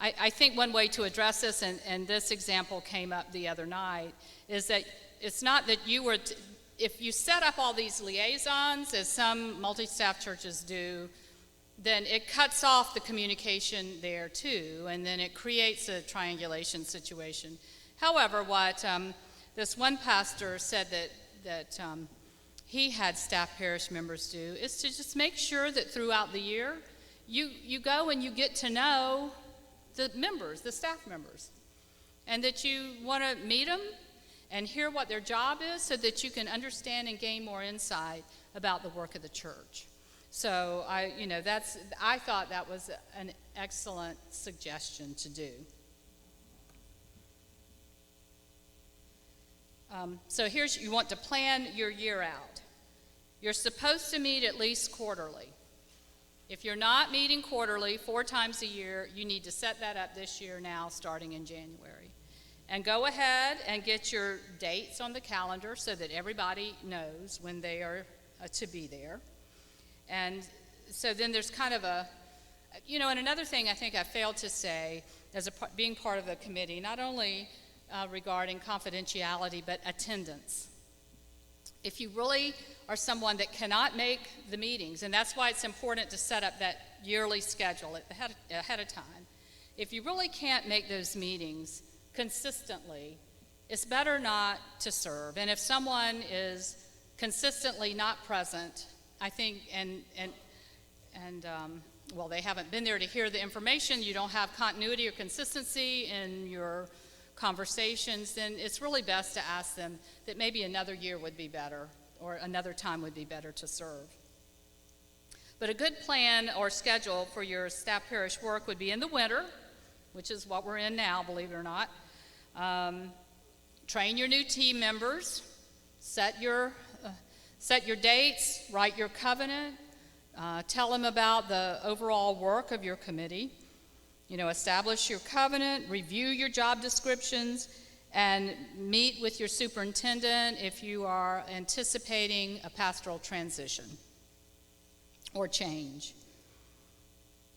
I think one way to address this, and this example came up the other night, is that it's not that you were, if you set up all these liaisons, as some multi-staff churches do, then it cuts off the communication there too, and then it creates a triangulation situation. However, what this one pastor said that he had staff parish members do is to just make sure that throughout the year, you go and you get to know the members, the staff members, and that you want to meet them and hear what their job is so that you can understand and gain more insight about the work of the church. So I thought that was an excellent suggestion to do. So you want to plan your year out. You're supposed to meet at least quarterly. If you're not meeting quarterly 4 times a year, you need to set that up this year now, starting in January. And go ahead and get your dates on the calendar so that everybody knows when they are to be there. And so then there's kind of a, and another thing I think I failed to say as being part of the committee, not only regarding confidentiality, but attendance. If you really are someone that cannot make the meetings, and that's why it's important to set up that yearly schedule ahead of time. If you really can't make those meetings consistently, it's better not to serve. And if someone is consistently not present, I think, well, they haven't been there to hear the information, you don't have continuity or consistency in your conversations, then it's really best to ask them that maybe another year would be better or another time would be better to serve. But a good plan or schedule for your staff parish work would be in the winter, which is what we're in now, believe it or not. Train your new team members, set your dates, write your covenant, tell them about the overall work of your committee. Establish your covenant, review your job descriptions, and meet with your superintendent if you are anticipating a pastoral transition or change.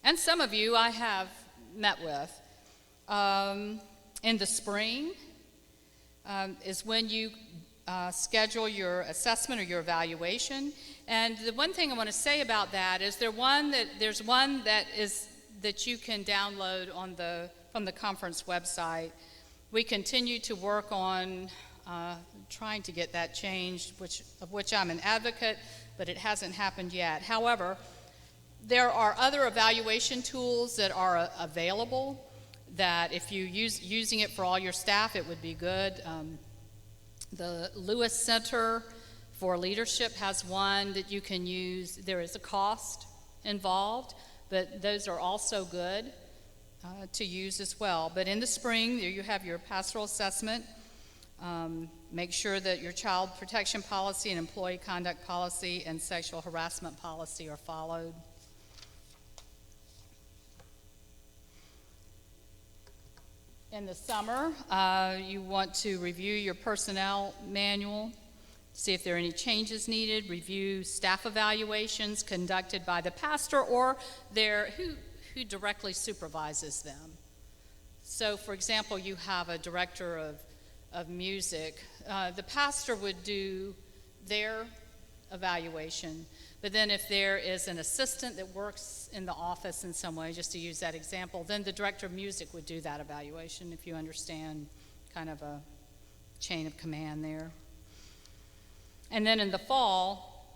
And some of you I have met with. In the spring is when you schedule your assessment or your evaluation. And the one thing I want to say about that is there's one that you can download from the conference website. We continue to work on trying to get that changed, of which I'm an advocate, but it hasn't happened yet. However, there are other evaluation tools that are available that if you using it for all your staff, it would be good. The Lewis Center for Leadership has one that you can use. There is a cost involved, but those are also good to use as well. But in the spring, there you have your pastoral assessment. Make sure that your child protection policy and employee conduct policy and sexual harassment policy are followed. In the summer, you want to review your personnel manual, see if there are any changes needed, review staff evaluations conducted by the pastor or who directly supervises them. So, for example, you have a director of music. The pastor would do their evaluation, but then if there is an assistant that works in the office in some way, just to use that example, then the director of music would do that evaluation, if you understand kind of a chain of command there. And then in the fall,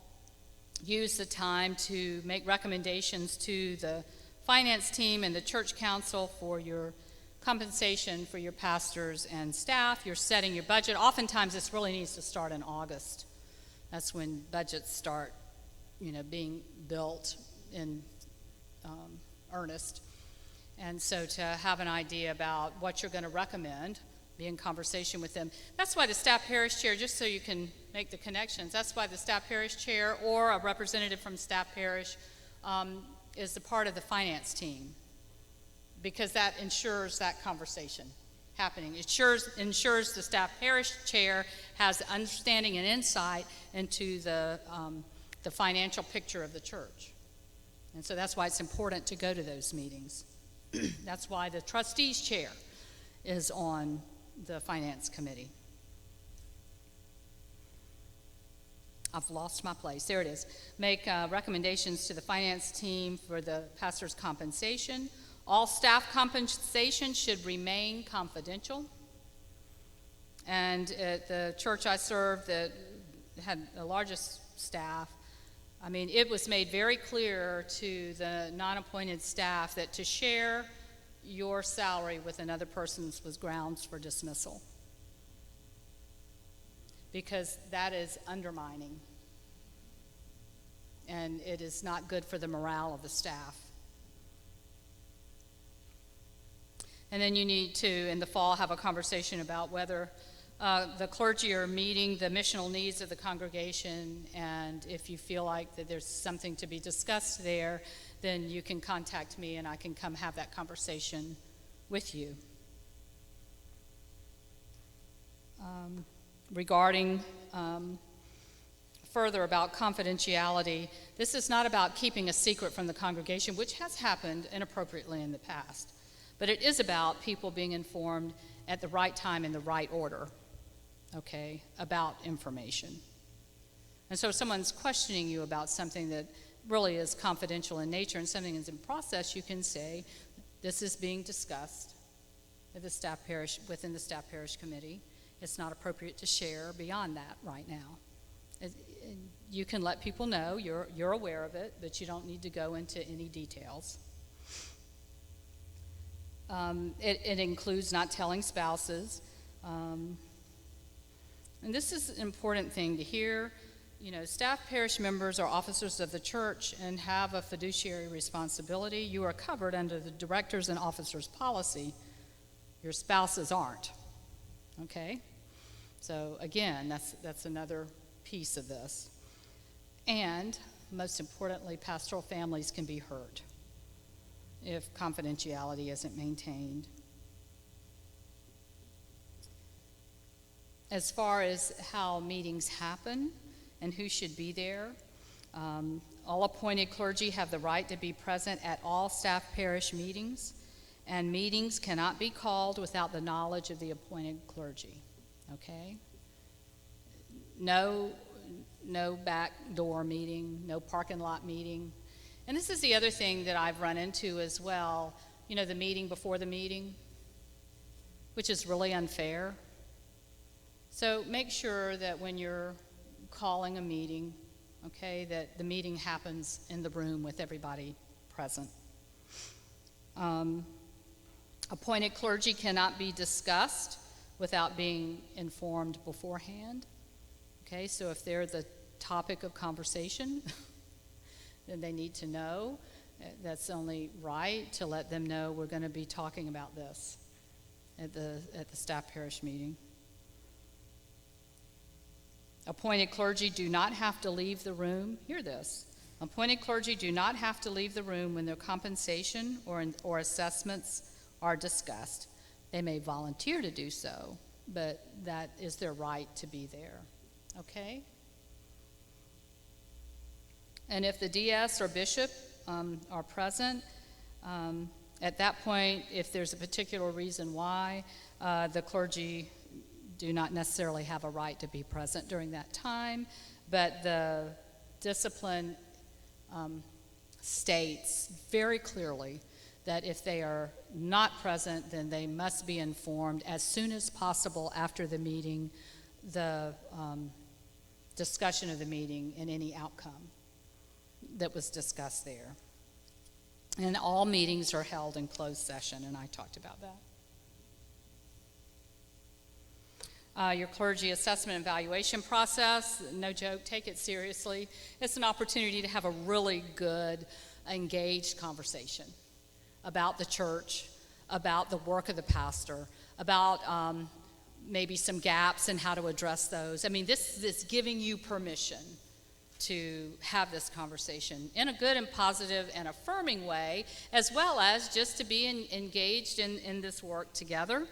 use the time to make recommendations to the finance team and the church council for your compensation for your pastors and staff. You're setting your budget. Oftentimes this really needs to start in August. That's when budgets start, being built in earnest. And so to have an idea about what you're going to recommend, be in conversation with them. That's why the staff parish chair, just so you can make the connections, that's why the staff parish chair or a representative from staff parish is a part of the finance team, because that ensures that conversation happening. It ensures the staff parish chair has understanding and insight into the financial picture of the church. And so that's why it's important to go to those meetings. That's why the trustees chair is on the finance committee. I've lost my place. There it is. Make recommendations to the finance team for the pastor's compensation. All staff compensation should remain confidential. And at the church I served that had the largest staff, I mean, it was made very clear to the non-appointed staff that to share your salary with another person's was grounds for dismissal, because that is undermining, and it is not good for the morale of the staff. And then you need to, in the fall, have a conversation about whether the clergy are meeting the missional needs of the congregation, and if you feel like that there's something to be discussed there, then you can contact me and I can come have that conversation with you. Regarding further about confidentiality, this is not about keeping a secret from the congregation, which has happened inappropriately in the past, but it is about people being informed at the right time in the right order, okay, about information. And so if someone's questioning you about something that really is confidential in nature and something is in process, you can say, this is being discussed at the staff parish, within the staff parish committee. It's not appropriate to share beyond that right now. You can let people know you're aware of it, but you don't need to go into any details. It includes not telling spouses. And this is an important thing to hear. You know, staff parish members are officers of the church and have a fiduciary responsibility. You are covered under the directors and officers policy. Your spouses aren't, okay? So again, that's another piece of this. And most importantly, pastoral families can be hurt if confidentiality isn't maintained. As far as how meetings happen and who should be there, all appointed clergy have the right to be present at all staff parish meetings, and meetings cannot be called without the knowledge of the appointed clergy, okay? No back door meeting, no parking lot meeting. And this is the other thing that I've run into as well, you know, the meeting before the meeting, which is really unfair. So make sure that when you're calling a meeting, okay, that the meeting happens in the room with everybody present. Appointed clergy cannot be discussed without being informed beforehand. Okay, so if they're the topic of conversation, then they need to know. That's only right to let them know we're going to be talking about this at the staff parish meeting. Appointed clergy do not have to leave the room. Hear this. Appointed clergy do not have to leave the room when their compensation or assessments are discussed. They may volunteer to do so, but that is their right to be there. Okay? And if the DS or bishop are present, at that point, if there's a particular reason why, the clergy do not necessarily have a right to be present during that time, but the discipline states very clearly that if they are not present, then they must be informed as soon as possible after the meeting, the discussion of the meeting and any outcome that was discussed there. And all meetings are held in closed session, and I talked about that. Your clergy assessment and evaluation process, no joke, take it seriously. It's an opportunity to have a really good, engaged conversation about the church, about the work of the pastor, about maybe some gaps and how to address those. I mean, this is giving you permission to have this conversation in a good and positive and affirming way, as well as just to be engaged in this work together.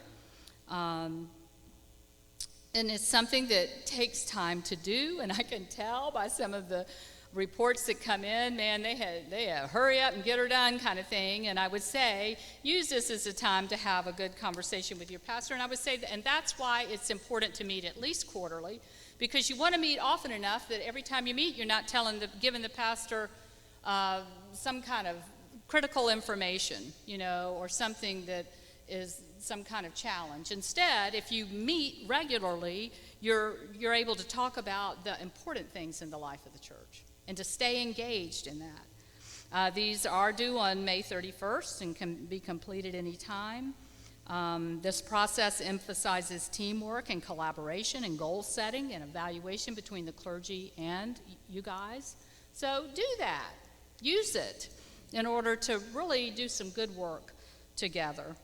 And it's something that takes time to do, and I can tell by some of the reports that come in, man, they had hurry up and get her done kind of thing. And I would say, use this as a time to have a good conversation with your pastor. And I would say, and that's why it's important to meet at least quarterly, because you want to meet often enough that every time you meet, you're not giving the pastor some kind of critical information, or something that is some kind of challenge. Instead, if you meet regularly, you're able to talk about the important things in the life of the church and to stay engaged in that. These are due on May 31st and can be completed any time. This process emphasizes teamwork and collaboration and goal setting and evaluation between the clergy and you guys. So do that. Use it in order to really do some good work together.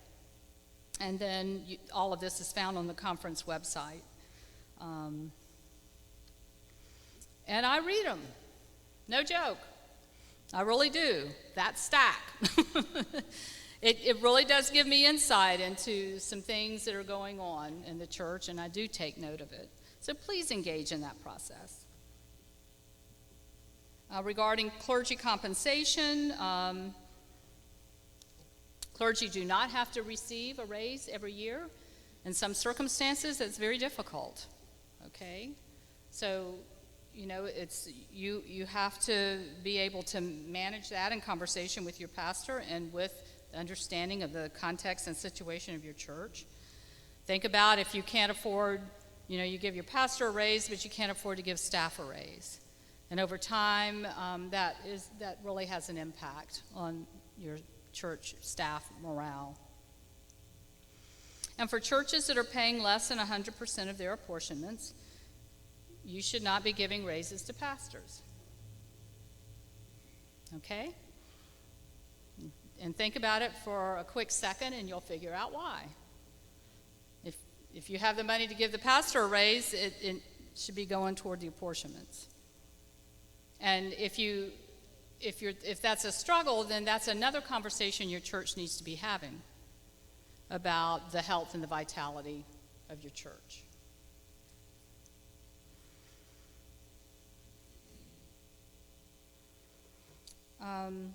And then all of this is found on the conference website. And I read them. No joke. I really do. That stack. It really does give me insight into some things that are going on in the church, and I do take note of it. So please engage in that process. Regarding clergy compensation, clergy do not have to receive a raise every year. In some circumstances, that's very difficult. Okay? So, it's you have to be able to manage that in conversation with your pastor and with the understanding of the context and situation of your church. Think about if you can't afford, you give your pastor a raise, but you can't afford to give staff a raise. And over time, that really has an impact on your church staff morale. And for churches that are paying less than 100% of their apportionments, you should not be giving raises to pastors. Okay? And think about it for a quick second and you'll figure out why. If you have the money to give the pastor a raise, it should be going toward the apportionments. And if that's a struggle, then that's another conversation your church needs to be having about the health and the vitality of your church.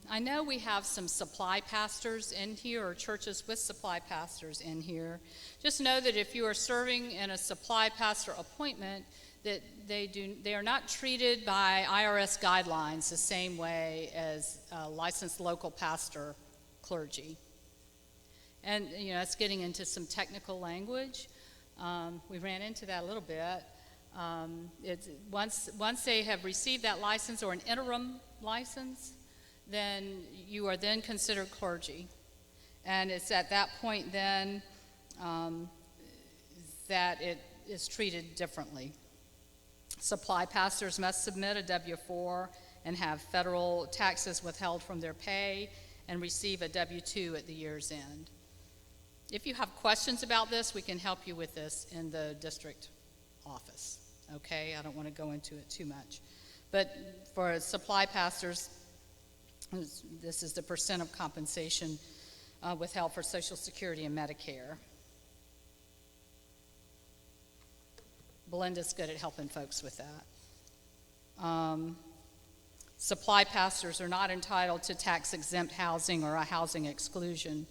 I know we have some supply pastors in here, or churches with supply pastors in here. Just know that if you are serving in a supply pastor appointment, that they are not treated by IRS guidelines the same way as licensed local pastor clergy. And it's getting into some technical language. We ran into that a little bit. Once they have received that license or an interim license, then you are then considered clergy. And it's at that point then that it is treated differently. Supply pastors must submit a W-4 and have federal taxes withheld from their pay and receive a W-2 at the year's end. If you have questions about this, we can help you with this in the district office. Okay, I don't want to go into it too much. But for supply pastors, this is the percent of compensation withheld for Social Security and Medicare. Belinda's good at helping folks with that. Supply pastors are not entitled to tax-exempt housing or a housing exclusion.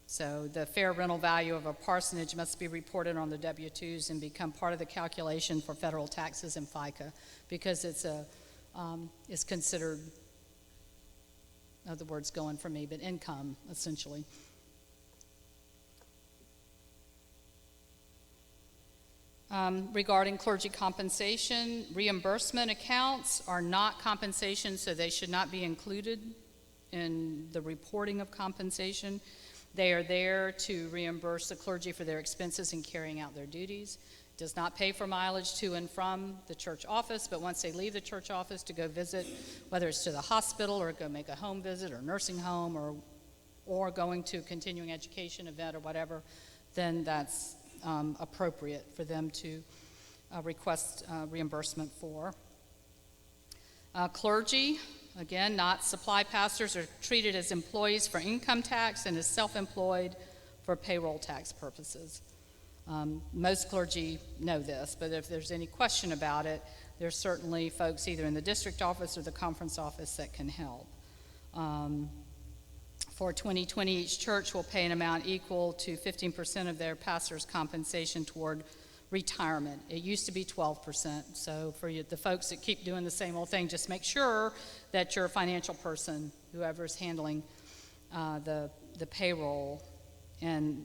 So the fair rental value of a parsonage must be reported on the W-2s and become part of the calculation for federal taxes and FICA, because it's considered, other words going for me, but income, essentially. Regarding clergy compensation, reimbursement accounts are not compensation, so they should not be included in the reporting of compensation. They are there to reimburse the clergy for their expenses in carrying out their duties. It does not pay for mileage to and from the church office, but once they leave the church office to go visit, whether it's to the hospital or go make a home visit or nursing home or going to a continuing education event or whatever, then that's appropriate for them to request reimbursement for. Clergy, again, not supply pastors, are treated as employees for income tax and as self-employed for payroll tax purposes. Most clergy know this, but if there's any question about it, there's certainly folks either in the district office or the conference office that can help. For 2020, each church will pay an amount equal to 15% of their pastor's compensation toward retirement. It used to be 12%, so for you, the folks that keep doing the same old thing, just make sure that your financial person, whoever's handling the payroll and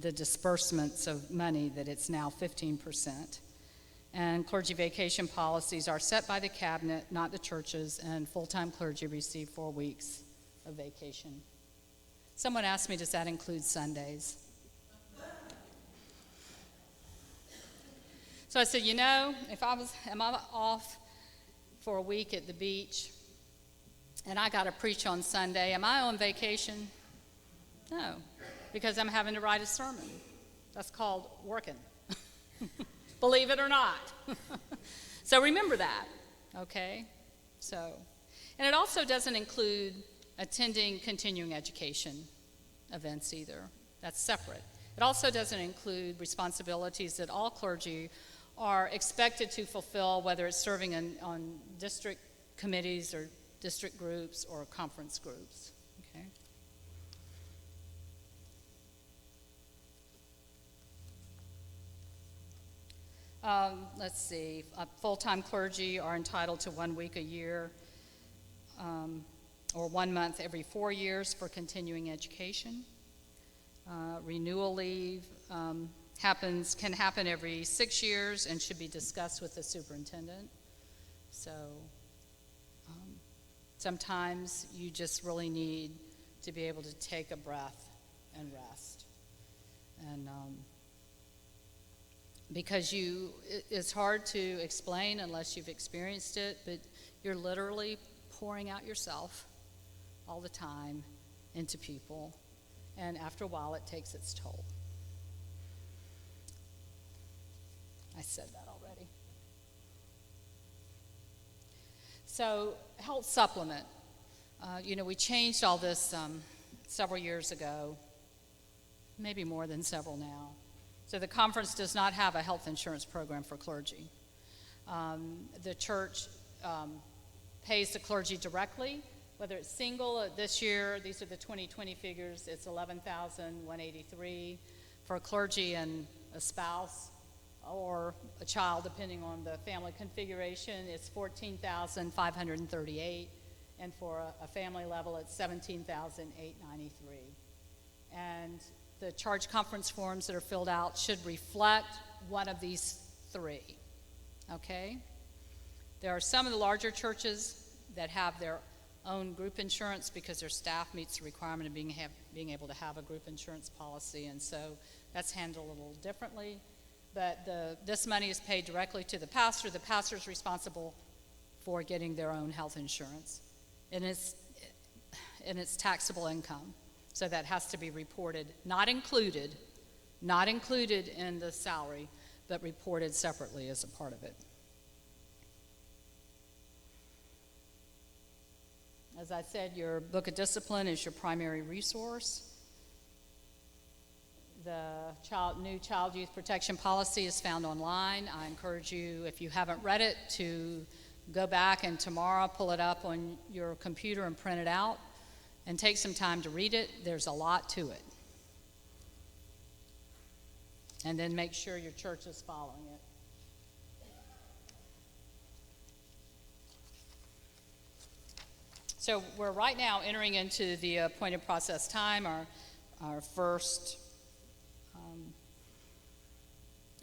the disbursements of money, that it's now 15%. And clergy vacation policies are set by the cabinet, not the churches, and full-time clergy receive 4 weeks of vacation. Someone asked me, does that include Sundays? So I said, if am I off for a week at the beach and I got to preach on Sunday, am I on vacation? No, because I'm having to write a sermon. That's called working. Believe it or not. So remember that, okay? And it also doesn't include attending continuing education events either. That's separate. It also doesn't include responsibilities that all clergy are expected to fulfill, whether it's serving on district committees or district groups or conference groups, okay? Let's see, full-time clergy are entitled to 1 week a year or 1 month every 4 years for continuing education. Renewal leave can happen every 6 years and should be discussed with the superintendent. So sometimes you just really need to be able to take a breath and rest. And because it's hard to explain unless you've experienced it, but you're literally pouring out yourself all the time into people, and after a while it takes its toll. I said that already. So, health supplement. We changed all this several years ago, maybe more than several now. So the conference does not have a health insurance program for clergy. The church pays the clergy directly, whether it's single. This year, these are the 2020 figures, it's $11,183. For clergy and a spouse or a child, depending on the family configuration, it's $14,538. And for a family level, it's $17,893. And the charge conference forms that are filled out should reflect one of these three, okay? There are some of the larger churches that have their own group insurance because their staff meets the requirement of being able to have a group insurance policy, and so that's handled a little differently. But this money is paid directly to the pastor. The pastor is responsible for getting their own health insurance, and it's taxable income. So that has to be reported, not included in the salary, but reported separately as a part of it. As I said, your book of discipline is your primary resource. The new child youth protection policy is found online. I encourage you, if you haven't read it, to go back and tomorrow pull it up on your computer and print it out. And take some time to read it. There's a lot to it. And then make sure your church is following it. So we're right now entering into the appointed process time, our first,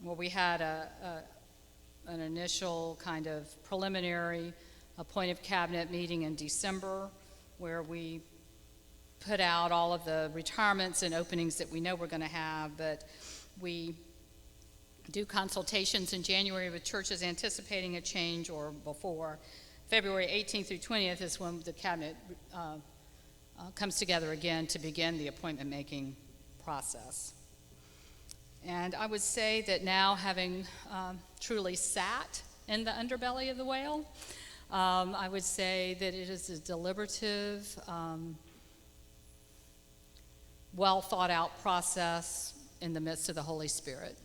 we had an initial kind of preliminary appointed cabinet meeting in December where we put out all of the retirements and openings that we know we're going to have, but we do consultations in January with churches anticipating a change or before. February 18th through 20th is when the cabinet comes together again to begin the appointment making process. And I would say that now, having truly sat in the underbelly of the whale, I would say that it is a deliberative, well thought out process in the midst of the Holy Spirit,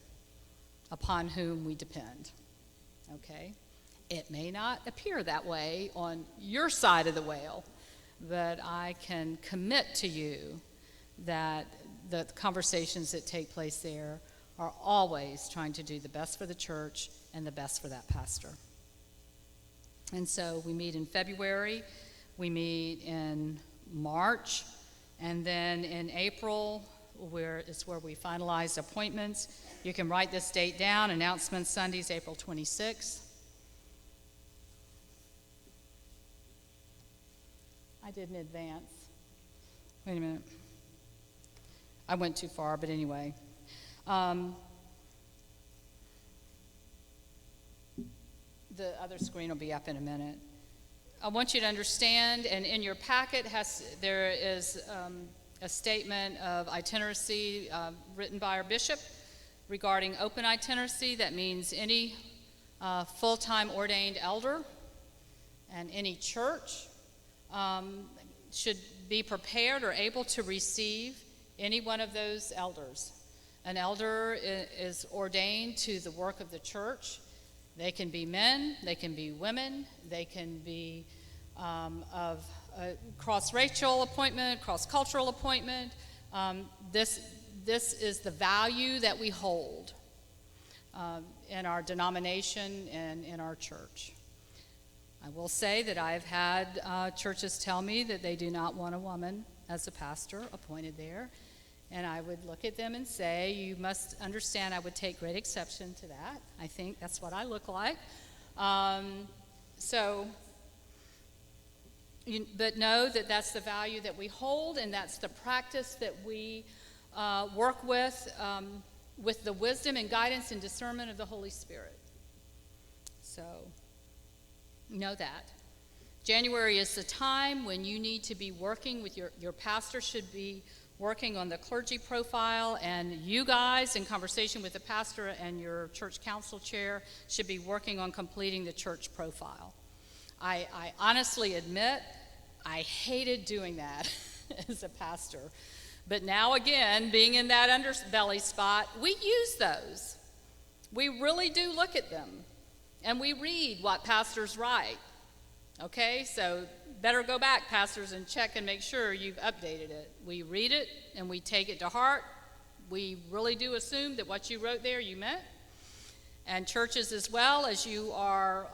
upon whom we depend, okay? It may not appear that way on your side of the whale, but I can commit to you that the conversations that take place there are always trying to do the best for the church and the best for that pastor. And so we meet in February, we meet in March, and then in April, it's where we finalize appointments. You can write this date down. Announcement Sundays, April 26th. I did in advance. Wait a minute. I went too far, but anyway. The other screen will be up in a minute. I want you to understand, and in your packet there is a statement of itinerancy written by our bishop regarding open itinerancy. That means any full-time ordained elder and any church should be prepared or able to receive any one of those elders. An elder is ordained to the work of the church. They can be men, they can be women, they can be of a cross-racial appointment, cross-cultural appointment. This is the value that we hold in our denomination and in our church. I will say that I've had churches tell me that they do not want a woman as a pastor appointed there. And I would look at them and say, you must understand I would take great exception to that. I think that's what I look like. But know that that's the value that we hold, and that's the practice that we work with the wisdom and guidance and discernment of the Holy Spirit. So know that. January is the time when you need to be working with your pastor should be working on the clergy profile, and you guys, in conversation with the pastor and your church council chair, should be working on completing the church profile. I honestly admit I hated doing that as a pastor. But now again, being in that underbelly spot, we use those. We really do look at them. And we read what pastors write. Okay, so better go back, pastors, and check and make sure you've updated it. We read it and we take it to heart. We really do assume that what you wrote there you meant. And churches as well, as you are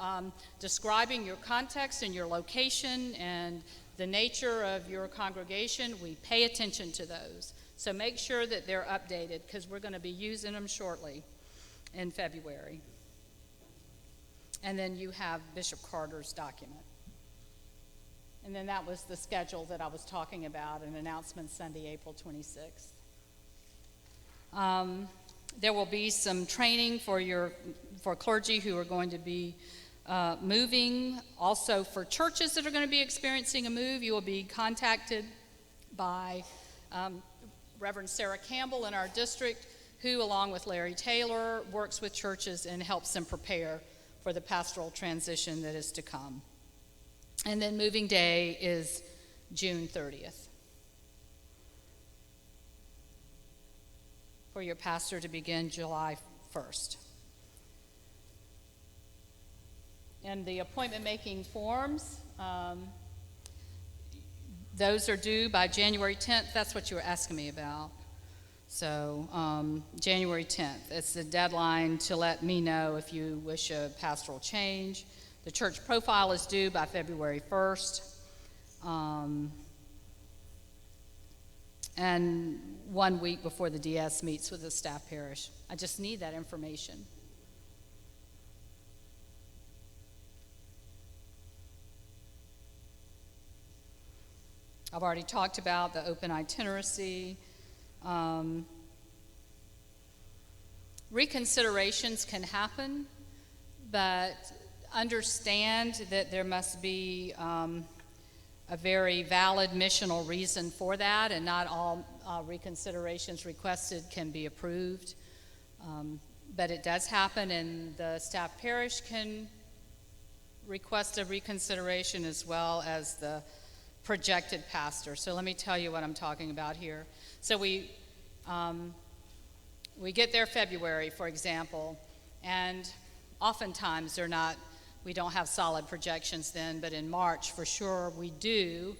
describing your context and your location and the nature of your congregation, we pay attention to those. So make sure that they're updated, because we're going to be using them shortly in February. And then you have Bishop Carter's document. And then that was the schedule that I was talking about, an announcement Sunday, April 26th. There will be some training for clergy who are going to be moving. Also for churches that are going to be experiencing a move, you will be contacted by Reverend Sarah Campbell in our district, who, along with Larry Taylor, works with churches and helps them prepare for the pastoral transition that is to come. And then moving day is June 30th. For your pastor to begin July 1st. And the appointment making forms, those are due by January 10th. That's what you were asking me about. So January 10th, it's the deadline to let me know if you wish a pastoral change. The church profile is due by February 1st. And 1 week before the DS meets with the staff parish. I just need that information. I've already talked about the open itinerancy. Reconsiderations can happen, but understand that there must be a very valid missional reason for that, and not all reconsiderations requested can be approved. But it does happen, and the staff parish can request a reconsideration as well as the projected pastor. So let me tell you what I'm talking about here. So we get there February, for example, and oftentimes they're not We don't have solid projections then, but in March, for sure, we do.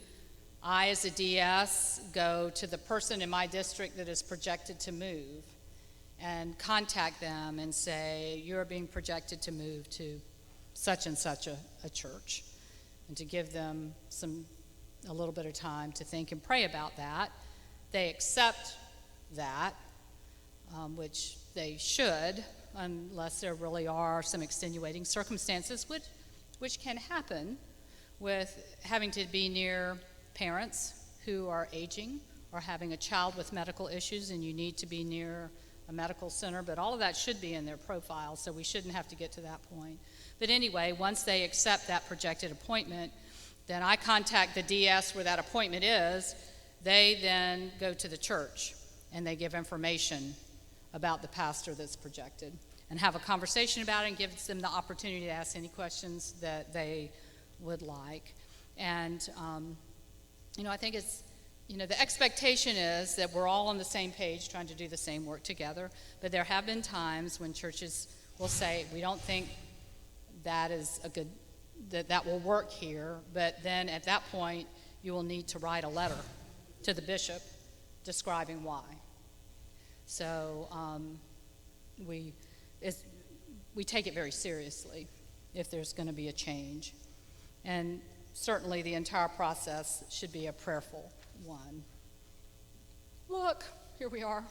I, as a DS, go to the person in my district that is projected to move and contact them and say, you're being projected to move to such and such a church, and to give them a little bit of time to think and pray about that. They accept that, which they should, unless there really are some extenuating circumstances, which can happen with having to be near parents who are aging or having a child with medical issues and you need to be near a medical center, but all of that should be in their profile, so we shouldn't have to get to that point. But anyway, once they accept that projected appointment, then I contact the DS where that appointment is. They then go to the church and they give information about the pastor that's projected and have a conversation about it and gives them the opportunity to ask any questions that they would like. And, I think it's, the expectation is that we're all on the same page trying to do the same work together, but there have been times when churches will say, we don't think that is that will work here, but then at that point, you will need to write a letter to the bishop describing why. So we take it very seriously if there's going to be a change. And certainly the entire process should be a prayerful one. Look, here we are.